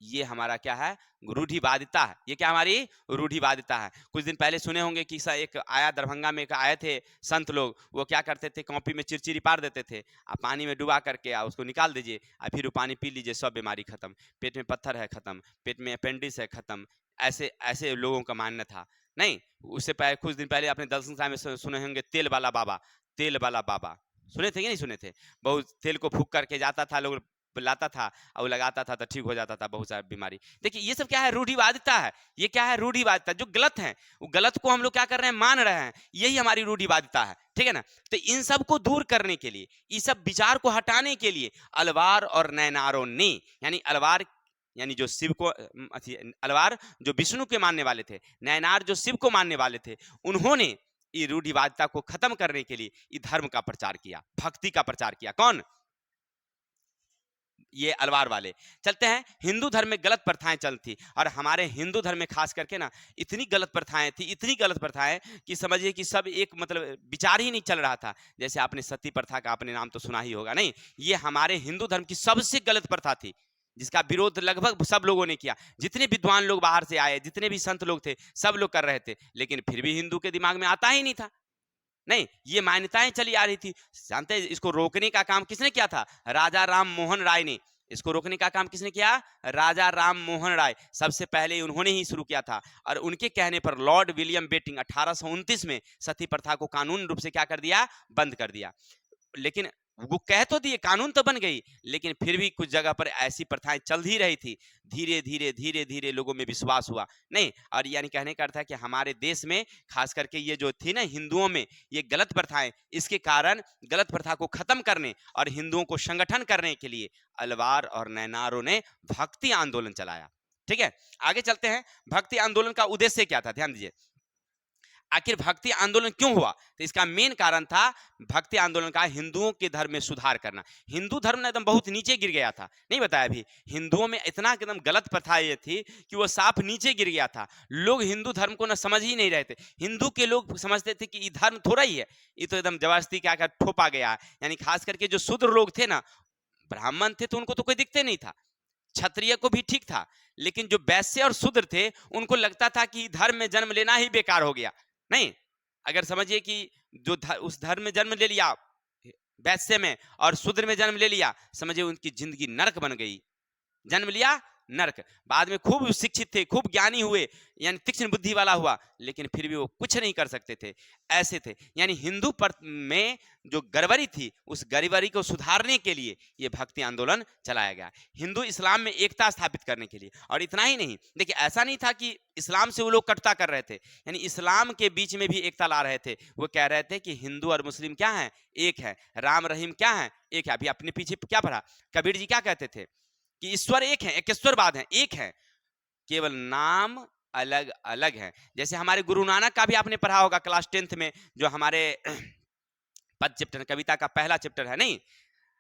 ये हमारा क्या है? रूढ़िवादिता है। ये क्या हमारी रूढ़िवादिता है। कुछ दिन पहले सुने होंगे कि एक आया दरभंगा में, एक आए थे संत लोग। वो क्या करते थे, कॉपी में चिरचिरी पार देते थे, आप पानी में डुबा करके उसको निकाल दीजिए, फिर वो पानी पी लीजिए, सब बीमारी खत्म। पेट में पत्थर है खत्म, पेट में अपेंडिक्स है खत्म। ऐसे ऐसे लोगों का मानना था, नहीं? उससे पहले कुछ दिन पहले आपने दर्शन साहिब में सुने होंगे तेल वाला बाबा, तेल वाला बाबा सुने थे कि नहीं सुने थे? बहुत तेल को फूक करके जाता था, लोग लाता था और लगाता था तो ठीक हो जाता था बहुत सारी बीमारी। देखिए ये सब क्या है? रूढ़िवादिता है। ये क्या है? रूढ़िवादिता, जो गलत है वो गलत को हम लोग क्या कर रहे हैं? मान रहे हैं। यही हमारी रूढ़िवादिता है, ठीक है ना? तो इन सब को दूर करने के लिए, इस सब विचार को हटाने के लिए अलवार और नैनारों ने, यानी अलवार यानी जो शिव को अलवार जो विष्णु के मानने वाले थे, नैनार जो शिव को मानने वाले थे, उन्होंने ये रूढ़िवादिता को खत्म करने के लिए इस धर्म का प्रचार किया, भक्ति का प्रचार किया। कौन? ये अलवार वाले। चलते हैं, हिंदू धर्म में गलत प्रथाएं चलती, और हमारे हिंदू धर्म में खास करके ना इतनी गलत प्रथाएं थी, इतनी गलत प्रथाएं कि समझिए कि सब एक मतलब विचार ही नहीं चल रहा था। जैसे आपने सती प्रथा का आपने नाम तो सुना ही होगा, नहीं? ये हमारे हिंदू धर्म की सबसे गलत प्रथा थी, जिसका विरोध लगभग सब लोगों ने किया। जितने विद्वान लोग बाहर से आए, जितने भी संत लोग थे, सब लोग कर रहे थे, लेकिन फिर भी हिंदू के दिमाग में आता ही नहीं था, नहीं? ये मान्यताएं चली आ रही थी। जानते हैं इसको रोकने का काम किसने किया था? राजा राम मोहन राय ने। इसको रोकने का काम किसने किया? राजा राम मोहन राय। सबसे पहले उन्होंने ही शुरू किया था, और उनके कहने पर लॉर्ड विलियम बेटिंग 1829 में सती प्रथा को कानून रूप से क्या कर दिया? बंद कर दिया। लेकिन वो कह तो दिए, कानून तो बन गई, लेकिन फिर भी कुछ जगह पर ऐसी प्रथाएं चल ही रही थी। धीरे धीरे धीरे धीरे लोगों में विश्वास हुआ, नहीं? और यानी कहने का अर्थ है कि हमारे देश में खास करके ये जो थी ना हिंदुओं में ये गलत प्रथाएं, इसके कारण गलत प्रथा को खत्म करने और हिंदुओं को संगठन करने के लिए अलवार और नैनारों ने भक्ति आंदोलन चलाया, ठीक है? आगे चलते हैं। भक्ति आंदोलन का उद्देश्य क्या था? ध्यान दीजिए, आखिर भक्ति आंदोलन क्यों हुआ? तो इसका मेन कारण था भक्ति आंदोलन का हिंदुओं के धर्म में सुधार करना। हिंदू धर्म ना एकदम बहुत नीचे गिर गया था, नहीं बताया अभी? हिंदुओं में इतना एकदम गलत प्रथा ये थी कि वो साफ नीचे गिर गया था। लोग हिंदू धर्म को ना समझ ही नहीं रहे थे। हिंदू के लोग समझते थे कि ये धर्म थोड़ा ही है, ये तो एकदम जबरदस्ती क्या कर ठोपा गया है। यानी खास करके जो शूद्र लोग थे ना, ब्राह्मण थे तो उनको तो कोई दिखते नहीं था, क्षत्रिय को भी ठीक था, लेकिन जो वैश्य और शूद्र थे उनको लगता था कि धर्म में जन्म लेना ही बेकार हो गया, नहीं? अगर समझिए कि जो उस धर्म में जन्म ले लिया वैश्य में और शूद्र में जन्म ले लिया, समझिए उनकी जिंदगी नरक बन गई। जन्म लिया नरक, बाद में खूब शिक्षित थे, खूब ज्ञानी हुए, यानी तीक्ष्ण बुद्धि वाला हुआ, लेकिन फिर भी वो कुछ नहीं कर सकते थे, ऐसे थे। यानी हिंदू पर में जो गड़बड़ी थी, उस गड़बड़ी को सुधारने के लिए ये भक्ति आंदोलन चलाया गया, हिंदू इस्लाम में एकता स्थापित करने के लिए। और इतना ही नहीं, देखिए ऐसा नहीं था कि इस्लाम से वो लोग कटुता कर रहे थे, यानी इस्लाम के बीच में भी एकता ला रहे थे। वो कह रहे थे कि हिंदू और मुस्लिम क्या है? एक है। राम रहीम क्या है? एक है। अभी अपने पीछे क्या पढ़ा? कबीर जी क्या कहते थे कि ईश्वर एक है, एकेश्वरवाद है, एक है, केवल नाम अलग अलग है। जैसे हमारे गुरु नानक का भी आपने पढ़ा होगा क्लास 10th में, जो हमारे पद चैप्टर कविता का पहला चैप्टर है, नहीं?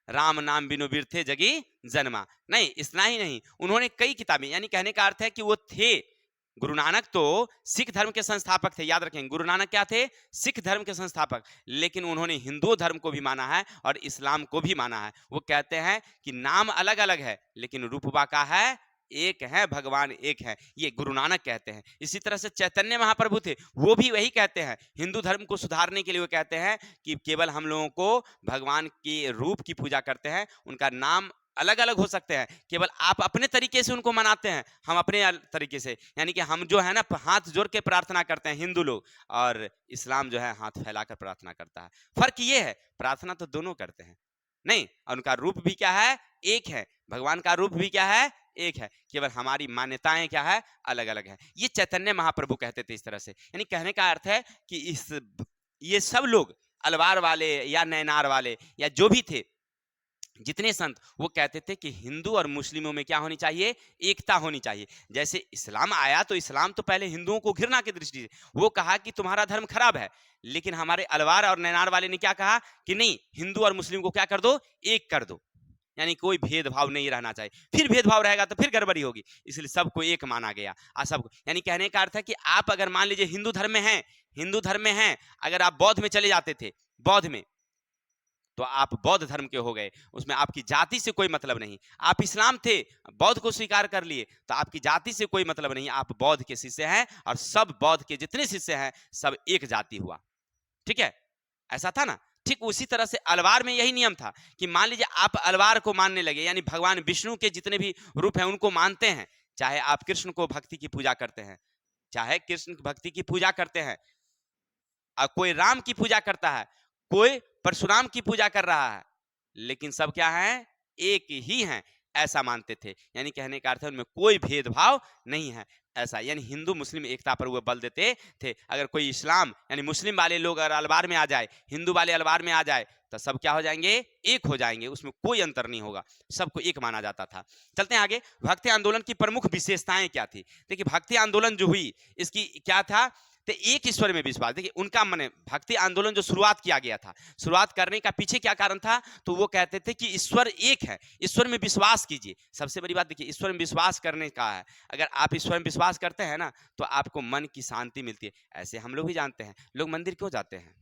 राम नाम बिनु बिरथे जगी जन्मा। नहीं, इतना ही नहीं, उन्होंने कई किताबें, यानी कहने का अर्थ है कि वो थे, गुरु नानक तो सिख धर्म के संस्थापक थे, याद रखें, गुरु नानक क्या थे? सिख धर्म के संस्थापक, लेकिन उन्होंने हिंदू धर्म को भी माना है और इस्लाम को भी माना है। वो कहते हैं कि नाम अलग अलग है लेकिन रूपवा का है एक है, भगवान एक है, ये गुरु नानक कहते हैं। इसी तरह से चैतन्य महाप्रभु थे, वो भी वही कहते हैं। हिंदू धर्म को सुधारने के लिए वो कहते हैं कि केवल हम लोगों को भगवान के रूप की पूजा करते हैं, उनका नाम अलग अलग हो सकते हैं, केवल आप अपने तरीके से उनको मनाते हैं, हम अपने तरीके से। यानी कि हम जो है ना हाथ जोड़ के प्रार्थना करते हैं हिंदू लोग, और इस्लाम जो है हाथ फैलाकर प्रार्थना करता है। फर्क ये है, प्रार्थना तो दोनों करते हैं नहीं, और उनका रूप भी क्या है, एक है। भगवान का रूप भी क्या है, एक है, केवल हमारी मान्यताएं क्या है, अलग अलग है। ये चैतन्य महाप्रभु कहते थे इस तरह से। यानी कहने का अर्थ है कि ये सब लोग अलवार वाले या नैनार वाले या जो भी थे, जितने संत, वो कहते थे कि हिंदू और मुस्लिमों में क्या होनी चाहिए, एकता होनी चाहिए। जैसे इस्लाम आया तो इस्लाम तो पहले हिंदुओं को घृणा की दृष्टि से वो कहा कि तुम्हारा धर्म खराब है, लेकिन हमारे अलवार और नैनार वाले ने क्या कहा कि नहीं, हिंदू और मुस्लिम को क्या कर दो, एक कर दो। यानी कोई भेदभाव नहीं रहना चाहिए, फिर भेदभाव रहेगा तो फिर गड़बड़ी होगी, इसलिए सबको एक माना गया। सबको, यानी कहने का अर्थ है कि आप अगर मान लीजिए हिंदू धर्म में हैं, हिंदू धर्म में हैं, अगर आप बौद्ध में चले जाते थे, बौद्ध में, तो आप बौद्ध धर्म के हो गए, उसमें आपकी जाति से कोई मतलब नहीं। आप इस्लाम थे, बौद्ध को स्वीकार कर लिए, तो आपकी जाति से कोई मतलब नहीं, आप बौद्ध के शिष्य हैं, और सब बौद्ध के जितने शिष्य हैं सब एक जाति हुआ। ठीक है, ऐसा था ना। ठीक उसी तरह से अलवार में यही नियम था कि मान लीजिए आप अलवार को मानने लगे, यानी भगवान विष्णु के जितने भी रूप हैं उनको मानते हैं, चाहे आप कृष्ण को भक्ति की पूजा करते हैं, चाहे कृष्ण भक्ति की पूजा करते हैं, कोई राम की पूजा करता है, कोई परशुराम की पूजा कर रहा है, लेकिन सब क्या है, एक ही हैं, ऐसा मानते थे। यानी कहने का अर्थ है उनमें कोई भेदभाव नहीं है, ऐसा। यानी हिंदू मुस्लिम एकता पर वो बल देते थे। अगर कोई इस्लाम यानी मुस्लिम वाले लोग अगर अलवार में आ जाए, हिंदू वाले अलवार में आ जाए, तो सब क्या हो जाएंगे, एक हो जाएंगे, उसमें कोई अंतर नहीं होगा, सबको एक माना जाता था। चलते हैं आगे। भक्ति आंदोलन की प्रमुख विशेषताएं क्या थी? देखिए भक्ति आंदोलन जो हुई, इसकी क्या था, तो एक ईश्वर में विश्वास। देखिए उनका मन, भक्ति आंदोलन जो शुरुआत किया गया था, शुरुआत करने का पीछे क्या कारण था, तो वो कहते थे कि ईश्वर एक है, ईश्वर में विश्वास कीजिए। सबसे बड़ी बात देखिए, ईश्वर में विश्वास करने का है। अगर आप ईश्वर में विश्वास करते हैं ना, तो आपको मन की शांति मिलती है। ऐसे हम लोग भी जानते हैं, लोग मंदिर क्यों जाते हैं,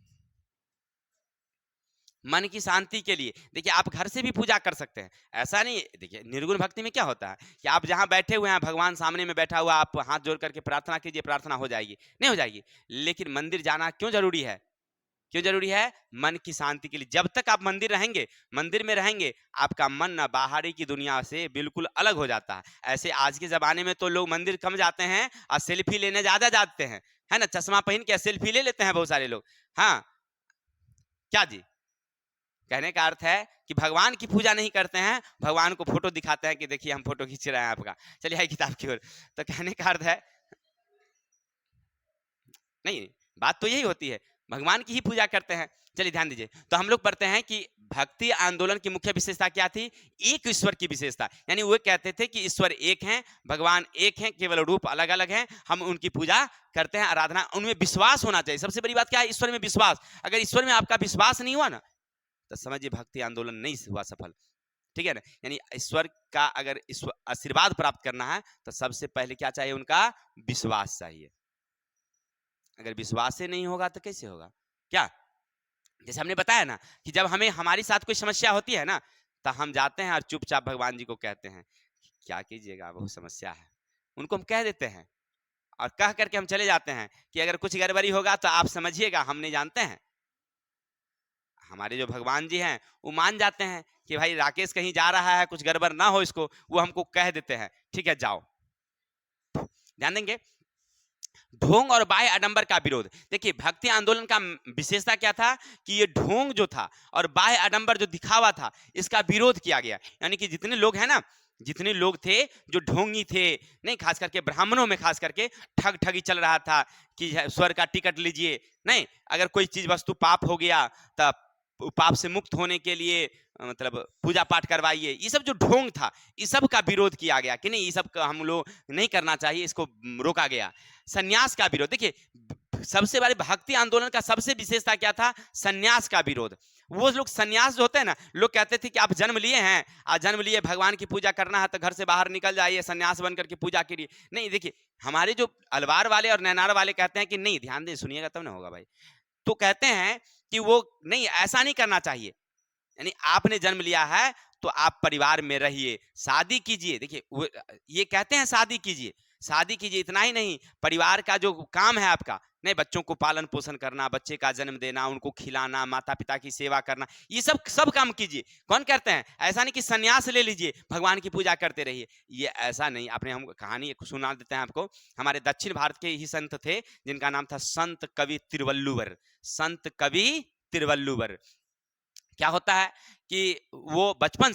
मन की शांति के लिए। देखिए आप घर से भी पूजा कर सकते हैं, ऐसा नहीं। देखिए निर्गुण भक्ति में क्या होता है कि आप जहां बैठे हुए हैं, भगवान सामने में बैठा हुआ, आप हाथ जोड़ करके प्रार्थना कीजिए, प्रार्थना हो जाएगी, नहीं हो जाएगी। लेकिन मंदिर जाना क्यों जरूरी है, क्यों जरूरी है, मन की शांति के लिए। जब तक आप मंदिर रहेंगे, मंदिर में रहेंगे, आपका मन ना बाहरी की दुनिया से बिल्कुल अलग हो जाता है। ऐसे आज के जमाने में तो लोग मंदिर कम जाते हैं और सेल्फी लेने ज्यादा जाते हैं, है ना, चश्मा पहन के सेल्फी ले लेते हैं बहुत सारे लोग। हाँ क्या जी, कहने का अर्थ है कि भगवान की पूजा नहीं करते हैं, भगवान को फोटो दिखाते हैं कि देखिए हम फोटो खींच रहे हैं आपका। चलिए आइए किताब की ओर। तो कहने का अर्थ है, नहीं, बात तो यही होती है, भगवान की ही पूजा करते हैं। चलिए ध्यान दीजिए, तो हम लोग पढ़ते हैं कि भक्ति आंदोलन की मुख्य विशेषता क्या थी, एक ईश्वर की विशेषता। यानी वो कहते थे कि ईश्वर एक हैं, भगवान एक हैं, केवल रूप अलग अलग हैं, हम उनकी पूजा करते हैं, आराधना, उनमें विश्वास होना चाहिए। सबसे बड़ी बात क्या है, ईश्वर में विश्वास। अगर ईश्वर में आपका विश्वास नहीं हुआ ना, तो समझिए भक्ति आंदोलन नहीं हुआ सफल। ठीक है ना, यानी ईश्वर का अगर आशीर्वाद प्राप्त करना है, तो सबसे पहले क्या चाहिए, उनका विश्वास चाहिए। अगर विश्वास से नहीं होगा तो कैसे होगा, क्या, जैसे हमने बताया ना कि जब हमें हमारी साथ कोई समस्या होती है ना, तो हम जाते हैं और चुपचाप भगवान जी को कहते हैं क्या कीजिएगा, बहुत समस्या है, उनको हम कह देते हैं, और कह करके हम चले जाते हैं कि अगर कुछ गड़बड़ी होगा तो आप समझिएगा, हम नहीं जानते हैं। हमारे जो भगवान जी हैं वो मान जाते हैं कि भाई राकेश कहीं जा रहा है, कुछ गड़बड़ ना हो इसको, वो हमको कह देते हैं, ठीक है जाओ। ध्यान देंगे, ढोंग और बाह्य आडंबर का विरोध। देखिए भक्ति आंदोलन का विशेषता क्या था कि ये ढोंग जो था और बाह्य आडंबर जो दिखावा था, इसका विरोध किया गया। यानी कि जितने लोग हैं ना, जितने लोग थे जो ढोंगी थे, नहीं, खास करके ब्राह्मणों में खास करके ठग ठगी चल रहा था कि स्वर्ग का टिकट लीजिए, नहीं, अगर कोई चीज वस्तु पाप हो गया तब पाप से मुक्त होने के लिए मतलब पूजा पाठ करवाइए, ये सब जो ढोंग था, इस सब का विरोध किया गया कि नहीं, ये सब का हम लोग नहीं करना चाहिए, इसको रोका गया। सन्यास का विरोध, देखिए सबसे बड़े भक्ति आंदोलन का सबसे विशेषता क्या था, सन्यास का विरोध। वो लोग सन्यास जो होते हैं ना, लोग कहते थे कि आप जन्म लिए हैं, आज जन्म लिए, भगवान की पूजा करना है तो घर से बाहर निकल जाइए, सन्यास बन करके पूजा करिए। नहीं, देखिए हमारे जो अलवार वाले और नैनार वाले कहते हैं कि नहीं, ध्यान दे सुनिएगा तब ना होगा भाई, तो कहते हैं कि वो नहीं, ऐसा नहीं करना चाहिए। यानी आपने जन्म लिया है तो आप परिवार में रहिए, शादी कीजिए। देखिए ये कहते हैं शादी कीजिए, शादी कीजिए, इतना ही नहीं, परिवार का जो काम है आपका, नहीं, बच्चों को पालन पोषण करना, बच्चे का जन्म देना, उनको खिलाना, माता पिता की सेवा करना, ये सब सब काम कीजिए। कौन करते हैं? ऐसा नहीं कि सन्यास ले लीजिए, भगवान की पूजा करते रहिए, ये ऐसा नहीं। आपने हम कहानी एक सुना देते हैं आपको। हमारे दक्षिण भारत के ही संत थे जिनका नाम था संत कवि तिरुवल्लुवर। संत कवि तिरुवल्लुवर। क्या होता है कि वो बचपन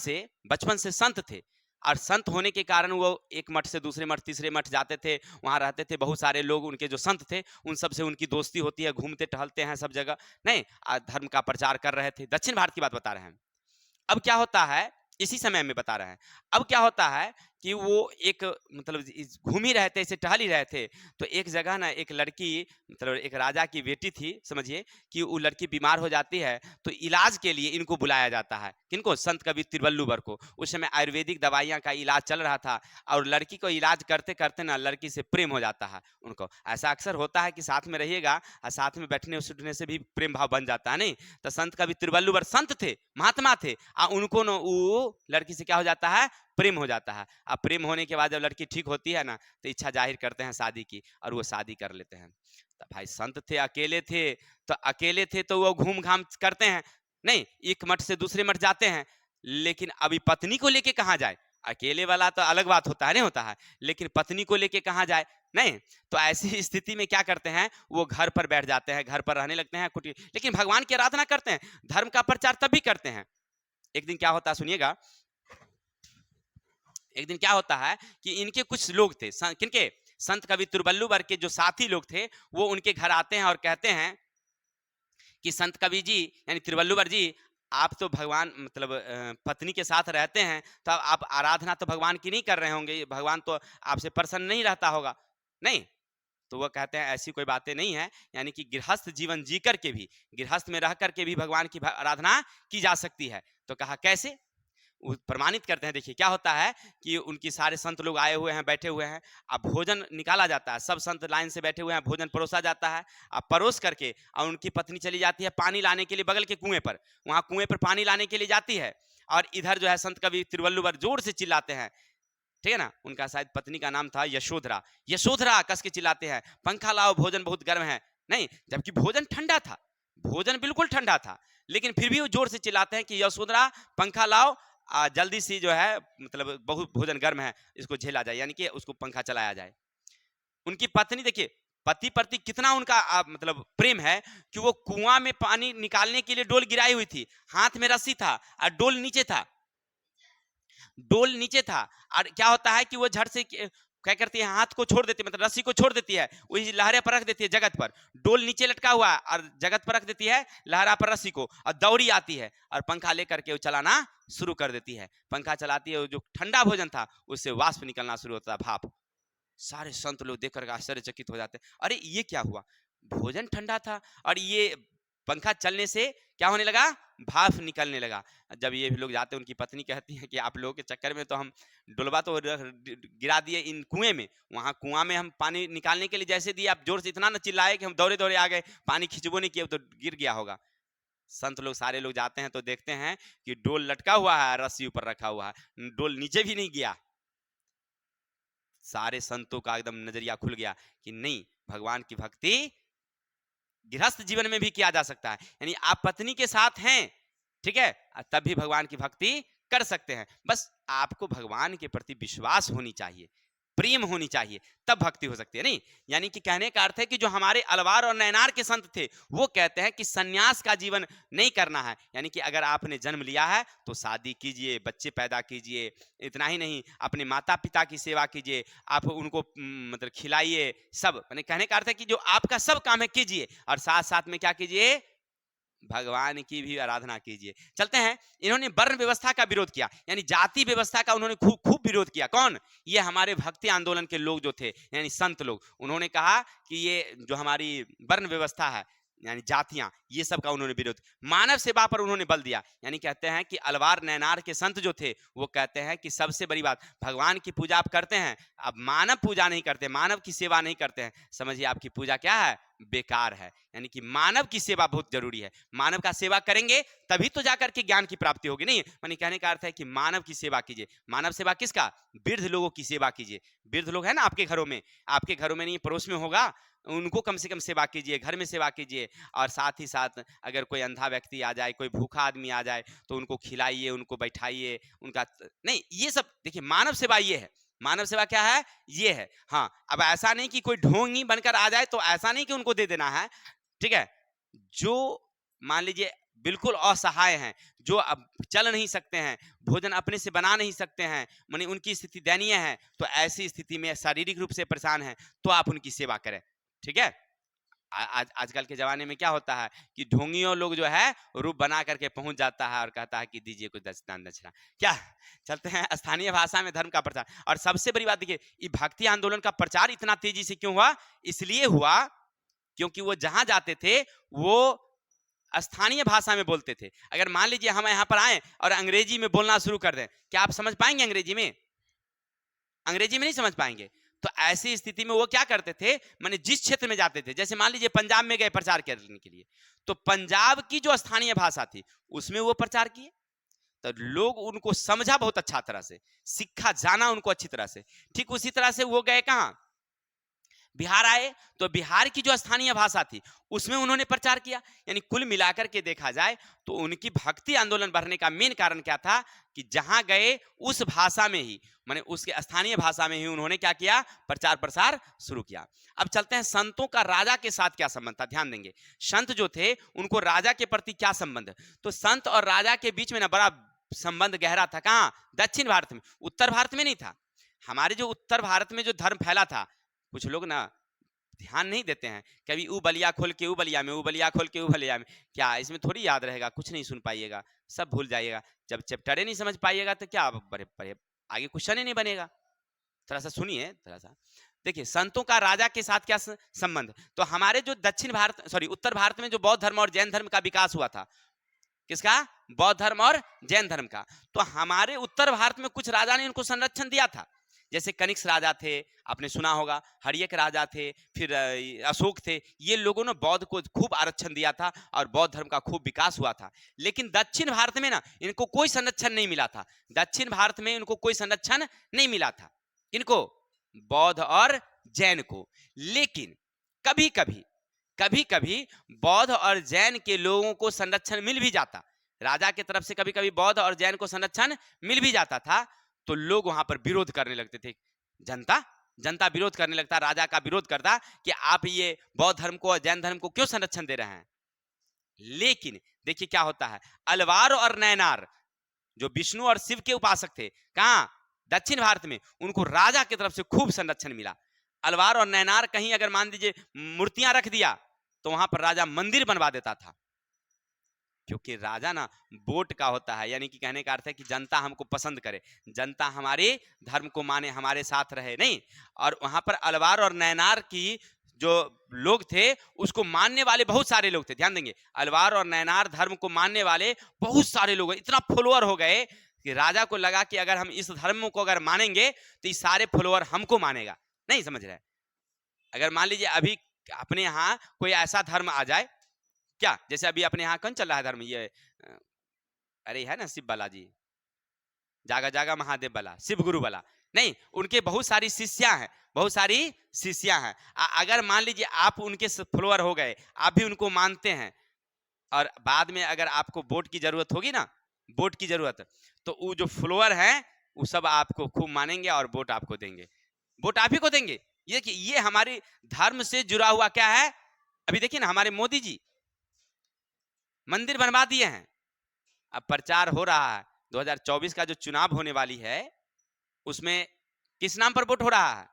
से संत थे, और संत होने के कारण वो एक मठ से दूसरे मठ, तीसरे मठ जाते थे, वहां रहते थे। बहुत सारे लोग उनके जो संत थे उन सब से उनकी दोस्ती होती है, घूमते टहलते हैं सब जगह, नहीं, धर्म का प्रचार कर रहे थे। दक्षिण भारत की बात बता रहे हैं। अब क्या होता है, इसी समय में बता रहे हैं, अब क्या होता है कि वो एक मतलब घूम ही रहे थे, ऐसे टहल ही रहे थे, तो एक जगह ना एक लड़की, मतलब एक राजा की बेटी थी, समझिए कि वो लड़की बीमार हो जाती है, तो इलाज के लिए इनको बुलाया जाता है। किनको? संत कवि तिरुवल्लुवर को। उस समय आयुर्वेदिक दवाइयाँ का इलाज चल रहा था, और लड़की को इलाज करते करते ना लड़की से प्रेम हो जाता है उनको। ऐसा अक्सर होता है कि साथ में रहिएगा और साथ में बैठने उठने से भी प्रेम भाव बन जाता है, नहीं? तो संत कवि तिरुवल्लुवर संत थे, महात्मा थे, उनको न वो लड़की से क्या हो जाता है? प्रेम हो जाता है। अब प्रेम होने के बाद जब लड़की ठीक होती है ना, तो इच्छा जाहिर करते हैं शादी की, और वो शादी कर लेते हैं। तो भाई संत थे, अकेले थे तो वो घूम घाम करते हैं, नहीं, एक मठ से दूसरे मठ जाते हैं, लेकिन अभी पत्नी को लेके कहाँ जाए? अकेले वाला तो अलग बात होता है, नहीं होता है, लेकिन पत्नी को लेके कहाँ जाए? नहीं। तो ऐसी स्थिति में क्या करते हैं, वो घर पर बैठ जाते हैं, घर पर रहने लगते हैं, कुटी, लेकिन भगवान की आराधना करते हैं, धर्म का प्रचार तब भी करते हैं। एक दिन क्या होता है सुनिएगा। एक दिन क्या होता है कि इनके कुछ लोग थे, किनके? संत कवि तिरुवल्लुवर के जो साथी लोग थे, वो उनके घर आते हैं और कहते हैं कि संत कवि जी, यानी तिरुवल्लुवर जी, आप तो भगवान मतलब पत्नी के साथ रहते हैं, तो आप आराधना तो भगवान की नहीं कर रहे होंगे, भगवान तो आपसे प्रसन्न नहीं रहता होगा, नहीं? तो वो कहते हैं ऐसी कोई बातें नहीं है, यानी कि गृहस्थ जीवन जी करके भी, गृहस्थ में रह करके भी भगवान की आराधना की जा सकती है। तो कहा कैसे? प्रमाणित करते हैं। देखिए क्या होता है कि उनकी सारे संत लोग आए हुए हैं, बैठे हुए हैं, अब भोजन निकाला जाता है, सब संत लाइन से बैठे हुए हैं, भोजन परोसा जाता है, अब परोस करके और उनकी पत्नी चली जाती है पानी लाने के लिए बगल के कुएं पर, वहां कुएं पर पानी लाने के लिए जाती है, और इधर जो है संत कवि तिरुवल्लुवर जोर से चिल्लाते हैं, ठीक है ना? उनका शायद पत्नी का नाम था यशोधरा। यशोधरा कस के चिल्लाते हैं, पंखा लाओ, भोजन बहुत गर्म है, नहीं, जबकि भोजन ठंडा था, भोजन बिल्कुल ठंडा था, लेकिन फिर भी वो जोर से चिल्लाते हैं कि यशोधरा पंखा लाओ, जल्दी से जो है मतलब बहुत भोजन गर्म है, इसको झेला जाए, यानी कि उसको पंखा चलाया जाए। उनकी पत्नी देखिए, पति प्रति कितना उनका मतलब प्रेम है कि वो कुआं में पानी निकालने के लिए डोल गिराई हुई थी, हाथ में रस्सी था और डोल नीचे था, डोल नीचे था, और क्या होता है कि वो झट से क्या करती है, हाथ को छोड़ देती है, मतलब रस्सी को छोड़ देती है, वही लहरे पर रख देती है जगत पर, डोल नीचे लटका हुआ और जगत पर रख देती है लहरा पर रस्सी को, और दौड़ी आती है और पंखा लेकर के वो चलाना शुरू कर देती है। पंखा चलाती है, जो ठंडा भोजन था उससे वाष्प निकलना शुरू होता है, भाप। सारे संत लोग देख करके आश्चर्यचकित हो जाते हैं, अरे ये क्या हुआ? भोजन ठंडा था और ये पंखा चलने से क्या होने लगा? भाप निकलने लगा। जब ये लोग जाते हैं, उनकी पत्नी कहती है कि आप लोगों के चक्कर में तो हम डुलवा तो गिरा दिए इन कुएं में, वहां कुआं में हम पानी निकालने के लिए जैसे दिए, आप जोर से इतना न चिल्लाए कि हम दौड़े दौड़े आ गए, पानी खिंचबो नहीं किया तो गिर गया होगा। संत लोग सारे लोग जाते हैं तो देखते हैं कि डोल लटका हुआ है, रस्सी ऊपर रखा हुआ है, डोल नीचे भी नहीं गया। सारे संतों का एकदम नजरिया खुल गया कि नहीं, भगवान की भक्ति गृहस्थ जीवन में भी किया जा सकता है, यानी आप पत्नी के साथ हैं, ठीक है, तब भी भगवान की भक्ति कर सकते हैं। बस आपको भगवान के प्रति विश्वास होनी चाहिए, प्रेम होनी चाहिए, तब भक्ति हो सकती है, नहीं? यानी कि कहने का अर्थ है कि जो हमारे अलवार और नैनार के संत थे वो कहते हैं कि सन्यास का जीवन नहीं करना है, यानी कि अगर आपने जन्म लिया है तो शादी कीजिए, बच्चे पैदा कीजिए, इतना ही नहीं, अपने माता पिता की सेवा कीजिए, आप उनको मतलब खिलाइए, सब, यानी कहने का अर्थ है कि जो आपका सब काम है कीजिए, और साथ साथ में क्या कीजिए? भगवान की भी आराधना कीजिए। चलते हैं, इन्होंने वर्ण व्यवस्था का विरोध किया, यानी जाति व्यवस्था का उन्होंने खूब खूब विरोध किया। कौन? ये हमारे भक्ति आंदोलन के लोग जो थे, यानी संत लोग, उन्होंने कहा कि ये जो हमारी वर्ण व्यवस्था है, यानी जातियां, ये सब का उन्होंने विरोध। मानव सेवा पर उन्होंने बल दिया, यानी कहते हैं कि अलवार नैनार के संत जो थे वो कहते हैं कि सबसे बड़ी बात, भगवान की पूजा आप करते हैं, अब मानव पूजा नहीं करते, मानव की सेवा नहीं करते हैं, समझिए आपकी पूजा क्या है? बेकार है। यानी कि मानव की सेवा बहुत जरूरी है। मानव का सेवा करेंगे तभी तो जाकर के ज्ञान की प्राप्ति होगी। नहीं, मानी कहने का अर्थ है कि मानव की सेवा कीजिए। मानव सेवा किसका? वृद्ध लोगों की सेवा कीजिए। वृद्ध लोग हैं ना आपके घरों में, आपके घरों में नहीं पड़ोस में होगा, उनको कम से कम सेवा कीजिए, घर में सेवा कीजिए। और साथ ही साथ अगर कोई अंधा व्यक्ति आ जाए, कोई भूखा आदमी आ जाए, तो उनको खिलाइए, उनको बैठाइए, उनका नहीं, ये सब देखिए मानव सेवा ये है। मानव सेवा क्या है? ये है। हाँ, अब ऐसा नहीं कि कोई ढोंगी बनकर आ जाए तो ऐसा नहीं कि उनको दे देना है, ठीक है। जो मान लीजिए बिल्कुल असहाय हैं, जो अब चल नहीं सकते हैं, भोजन अपने से बना नहीं सकते हैं, माने उनकी स्थिति दयनीय है, तो ऐसी स्थिति में शारीरिक रूप से परेशान है, तो आप उनकी सेवा करें, ठीक है। आज आजकल के जमाने में क्या होता है कि ढोंगियों लोग जो है रूप बना करके पहुंच जाता है और कहता है कि दीजिए कुछ दान दक्षिणा। क्या चलते हैं स्थानीय भाषा में धर्म का प्रचार। और सबसे बड़ी बात देखिए, ये भक्ति आंदोलन का प्रचार इतना तेजी से क्यों हुआ? इसलिए हुआ क्योंकि वो जहां जाते थे वो स्थानीय भाषा में बोलते थे। अगर मान लीजिए हम यहाँ पर आए और अंग्रेजी में बोलना शुरू कर दें, क्या आप समझ पाएंगे? अंग्रेजी में नहीं समझ पाएंगे। तो ऐसी स्थिति में वो क्या करते थे, माने जिस क्षेत्र में जाते थे, जैसे मान लीजिए पंजाब में गए प्रचार करने के लिए, तो पंजाब की जो स्थानीय भाषा थी उसमें वो प्रचार किए, तो लोग उनको समझा बहुत अच्छा तरह से, सिखा जाना उनको अच्छी तरह से। ठीक उसी तरह से वो गए कहां? बिहार आए, तो बिहार की जो स्थानीय भाषा थी उसमें उन्होंने प्रचार किया। यानी कुल मिलाकर के देखा जाए तो उनकी भक्ति आंदोलन बढ़ने का मेन कारण क्या था कि जहां गए उस भाषा में ही, माने उसके स्थानीय भाषा में ही उन्होंने क्या किया? प्रचार प्रसार शुरू किया। अब चलते हैं संतों का राजा के साथ क्या संबंध था, ध्यान देंगे। संत जो थे उनको राजा के प्रति क्या संबंध? तो संत और राजा के बीच में ना बड़ा संबंध गहरा था। कहाँ? दक्षिण भारत में, उत्तर भारत में नहीं था। हमारे जो उत्तर भारत में जो धर्म फैला था, कुछ लोग ना ध्यान नहीं देते हैं, कभी ऊ बलिया खोल के ऊ बलिया में, ऊ बलिया खोल के ऊ बलिया में, क्या इसमें थोड़ी याद रहेगा? कुछ नहीं सुन पाइएगा, सब भूल जाइएगा। जब चैप्टर नहीं समझ पाइएगा तो क्या बड़े बड़े आगे क्वेश्चन ही नहीं बनेगा। थोड़ा सा सुनिए, थोड़ा सा देखिए, संतों का राजा के साथ क्या संबंध? तो हमारे जो दक्षिण भारत सॉरी उत्तर भारत में जो बौद्ध धर्म और जैन धर्म का विकास हुआ था, किसका? बौद्ध धर्म और जैन धर्म का। तो हमारे उत्तर भारत में कुछ राजा ने उनको संरक्षण दिया था, जैसे कनिष्क राजा थे, आपने सुना होगा, हर्यक राजा थे, फिर अशोक थे। ये लोगों ने बौद्ध को खूब आरक्षण दिया था और बौद्ध धर्म का खूब विकास हुआ था। लेकिन दक्षिण भारत में ना इनको कोई संरक्षण नहीं मिला था। दक्षिण भारत में इनको कोई संरक्षण नहीं मिला था, इनको बौद्ध और जैन को। लेकिन कभी कभी बौद्ध और जैन के लोगों को संरक्षण मिल भी जाता, राजा की तरफ से कभी कभी बौद्ध और जैन को संरक्षण मिल भी जाता था, तो लोग वहां पर विरोध करने लगते थे। जनता विरोध करने लगता, राजा का विरोध करता कि आप ये बौद्ध धर्म को और जैन धर्म को क्यों संरक्षण दे रहे हैं। लेकिन देखिए क्या होता है, अलवार और नैनार जो विष्णु और शिव के उपासक थे, कहां? दक्षिण भारत में, उनको राजा की तरफ से खूब संरक्षण मिला। अलवार और नैनार कहीं अगर मान लीजिए मूर्तियां रख दिया तो वहां पर राजा मंदिर बनवा देता था, क्योंकि राजा ना वोट का होता है। यानी कि कहने का अर्थ है कि जनता हमको पसंद करे, जनता हमारे धर्म को माने, हमारे साथ रहे, नहीं। और वहां पर अलवार और नैनार की जो लोग थे उसको मानने वाले बहुत सारे लोग थे। ध्यान देंगे, अलवार और नैनार धर्म को मानने वाले बहुत सारे लोग, इतना फॉलोअर हो गए कि राजा को लगा कि अगर हम इस धर्म को अगर मानेंगे तो ये सारे फॉलोअर हमको मानेगा। नहीं समझ रहे? अगर मान लीजिए अभी अपने यहाँ कोई ऐसा धर्म आ जाए, क्या जैसे अभी अपने यहाँ कौन चल रहा है धर्म, ये अरे है ना शिव बालाजी, जागा जागा महादेव वाला, शिव गुरु वाला, नहीं, उनके बहुत सारी शिष्या हैं, बहुत सारी शिष्या हैं। अगर मान लीजिए आप उनके फॉलोअर हो गए, आप भी उनको मानते हैं, और बाद में अगर आपको वोट की जरूरत होगी ना, वोट की जरूरत, तो वो जो फॉलोअर हैं वो सब आपको खूब मानेंगे और वोट आपको देंगे, वोट आप ही को देंगे। ये हमारी धर्म से जुड़ा हुआ क्या है। अभी देखिए ना, हमारे मोदी जी मंदिर बनवा दिए हैं, अब प्रचार हो रहा है 2024 का जो चुनाव होने वाली है उसमें किस नाम पर वोट हो रहा है?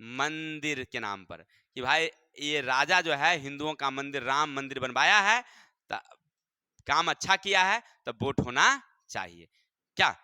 मंदिर के नाम पर, कि भाई ये राजा जो है हिंदुओं का मंदिर, राम मंदिर बनवाया है, तो काम अच्छा किया है तो वोट होना चाहिए। क्या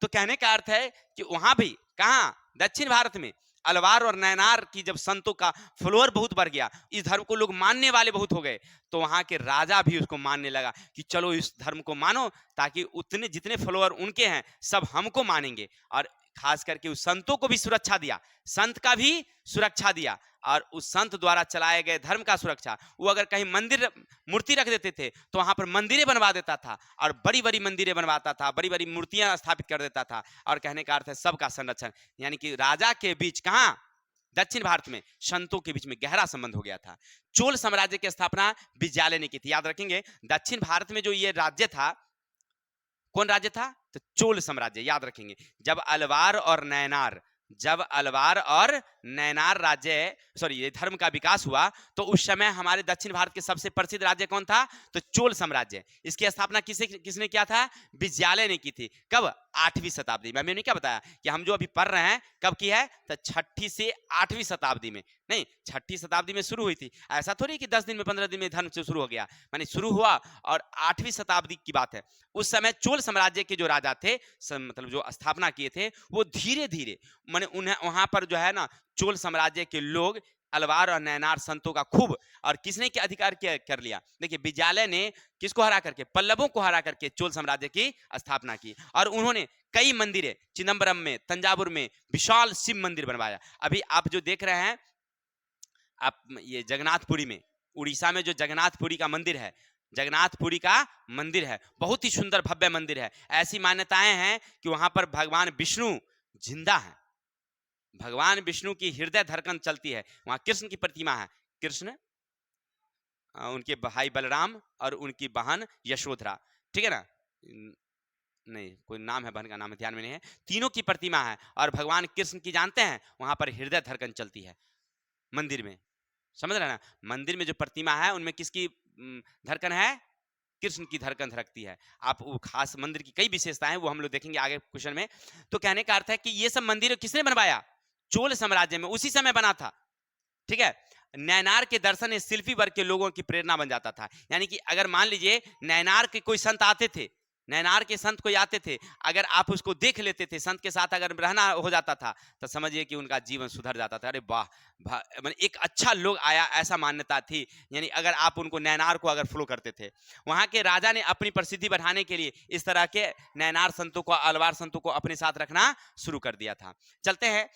तो कहने का अर्थ है कि वहां भी, कहां? दक्षिण भारत में अलवार और नैनार की जब संतों का फॉलोअर बहुत बढ़ गया, इस धर्म को लोग मानने वाले बहुत हो गए, तो वहां के राजा भी उसको मानने लगा कि चलो इस धर्म को मानो, ताकि उतने जितने फॉलोअर उनके हैं सब हमको मानेंगे और खास करके उस संतों को भी सुरक्षा दिया, संत का भी सुरक्षा दिया, और उस संत द्वारा चलाए गए धर्म का सुरक्षा। वो अगर कहीं मंदिर मूर्ति रख देते थे तो वहां पर मंदिरें बनवा देता था, और बड़ी बड़ी मंदिरें बनवाता था, बड़ी बड़ी मूर्तियां स्थापित कर देता था। और कहने का अर्थ है सबका संरक्षण, यानी कि राजा के बीच, कहां, दक्षिण भारत में संतों के बीच में गहरा संबंध हो गया था। चोल साम्राज्य की स्थापना विजयालय ने की थी, याद रखेंगे। दक्षिण भारत में जो ये राज्य था, कौन राज्य था, तो चोल साम्राज्य, याद रखेंगे। जब अलवार और नैनार राज्य, सॉरी, ये धर्म का विकास हुआ, तो उस समय हमारे दक्षिण भारत के सबसे प्रसिद्ध राज्य कौन था, तो चोल साम्राज्य। इसकी स्थापना किसने किया था, विजयालय ने की थी। कब, 8वीं शताब्दी में। मैंने क्या बताया कि हम जो अभी पढ़ रहे हैं कब की है, तो 6ठी से 8वीं शताब्दी में, नहीं 6ठी शताब्दी में शुरू हुई थी। ऐसा थोड़ी कि 10 दिन में 15 दिन में धर्म से शुरू हो गया, माने शुरू हुआ और 8वीं शताब्दी की बात है। उस समय चोल साम्राज्य के जो राजा थे, मतलब जो स्थापना किए थे, वो धीरे धीरे माने उन्हें वहां पर जो है ना, चोल साम्राज्य के लोग अलवार और नैनार संतों का खूब, और किसने के अधिकार कर लिया, देखिए विजयालय ने किसको हरा करके, पल्लवों को हरा करके चोल साम्राज्य की स्थापना की। और उन्होंने कई मंदिरें, चिदम्बरम में, तंजावुर में विशाल शिव मंदिर बनवाया। अभी आप जो देख रहे हैं, आप ये जगन्नाथपुरी में, उड़ीसा में जो जगन्नाथपुरी का मंदिर है, जगन्नाथपुरी का मंदिर है, बहुत ही सुंदर भव्य मंदिर है। ऐसी मान्यताएं हैं कि वहां पर भगवान विष्णु जिंदा है, भगवान विष्णु की हृदय धड़कन चलती है। वहां कृष्ण की प्रतिमा है, कृष्ण, उनके भाई बलराम और उनकी बहन यशोधरा, ठीक है ना, नहीं कोई नाम है, बहन का नाम ध्यान में नहीं है, तीनों की प्रतिमा है। और भगवान कृष्ण की जानते हैं, वहां पर हृदय धड़कन चलती है मंदिर में, समझ रहे ना। मंदिर में जो प्रतिमा है उनमें किसकी धड़कन है, कृष्ण की धड़कन धड़कती है। आप वो खास मंदिर की कई विशेषताएं, वो हम लोग देखेंगे आगे क्वेश्चन में। तो कहने का अर्थ है कि ये सब मंदिर किसने बनवाया, चोल साम्राज्य में उसी समय बना था, ठीक है। नैनार के दर्शन शिल्पी वर्ग के लोगों की प्रेरणा बन जाता था। यानी कि अगर मान लीजिए नैनार के कोई संत आते थे, नैनार के संत कोई आते थे, अगर आप उसको देख लेते थे, संत के साथ अगर रहना हो जाता था, तो समझिए कि उनका जीवन सुधर जाता था। अरे वाह, मतलब एक अच्छा लोग आया, ऐसा मान्यता थी। यानी अगर आप उनको, नैनार को अगर फॉलो करते थे, वहां के राजा ने अपनी प्रसिद्धि बढ़ाने के लिए इस तरह के नैनार संतों को, अलवार संतों को अपने साथ रखना शुरू कर दिया था। चलते हैं,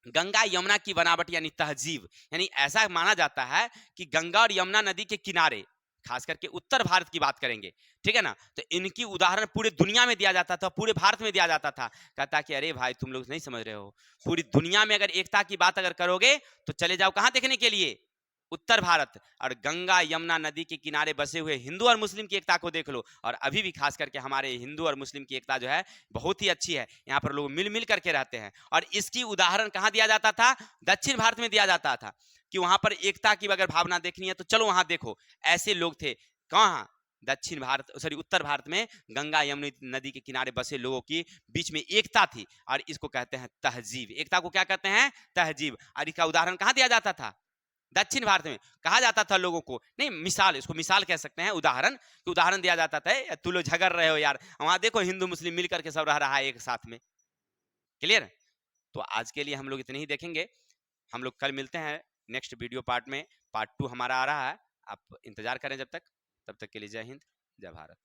गंगा यमुना की बनावट यानी तहजीब, यानी ऐसा माना जाता है कि गंगा और यमुना नदी के किनारे, खास करके उत्तर भारत की बात करेंगे, ठीक है ना, तो इनकी उदाहरण पूरे दुनिया में दिया जाता था, पूरे भारत में दिया जाता था। कहता कि अरे भाई तुम लोग नहीं समझ रहे हो, पूरी दुनिया में अगर एकता की बात अगर करोगे तो चले जाओ कहां देखने के लिए, उत्तर भारत। और गंगा यमुना नदी के किनारे बसे हुए हिंदू और मुस्लिम की एकता को देख लो, और अभी भी खास करके हमारे हिंदू और मुस्लिम की एकता जो है बहुत ही अच्छी है। यहाँ पर लोग मिल मिल करके रहते हैं, और इसकी उदाहरण कहाँ दिया जाता था, दक्षिण भारत में दिया जाता था, कि वहां पर एकता की अगर भावना देखनी है तो चलो वहां देखो। ऐसे लोग थे कहाँ, दक्षिण भारत, सॉरी उत्तर भारत में गंगा यमुना नदी के किनारे बसे लोगों की बीच में एकता थी, और इसको कहते हैं तहजीब। एकता को क्या कहते हैं, तहजीब। और इसका उदाहरण कहाँ दिया जाता था, दक्षिण भारत में। कहा जाता था लोगों को, नहीं मिसाल, इसको मिसाल कह सकते हैं, उदाहरण, कि उदाहरण दिया जाता था, तू लोग झगड़ रहे हो यार, वहां देखो हिंदू मुस्लिम मिलकर के सब रह रहा है एक साथ में। क्लियर। तो आज के लिए हम लोग इतने ही देखेंगे, हम लोग कल मिलते हैं नेक्स्ट वीडियो पार्ट में। पार्ट 2 हमारा आ रहा है, आप इंतजार करें जब तक, तब तक के लिए जय हिंद, जय भारत।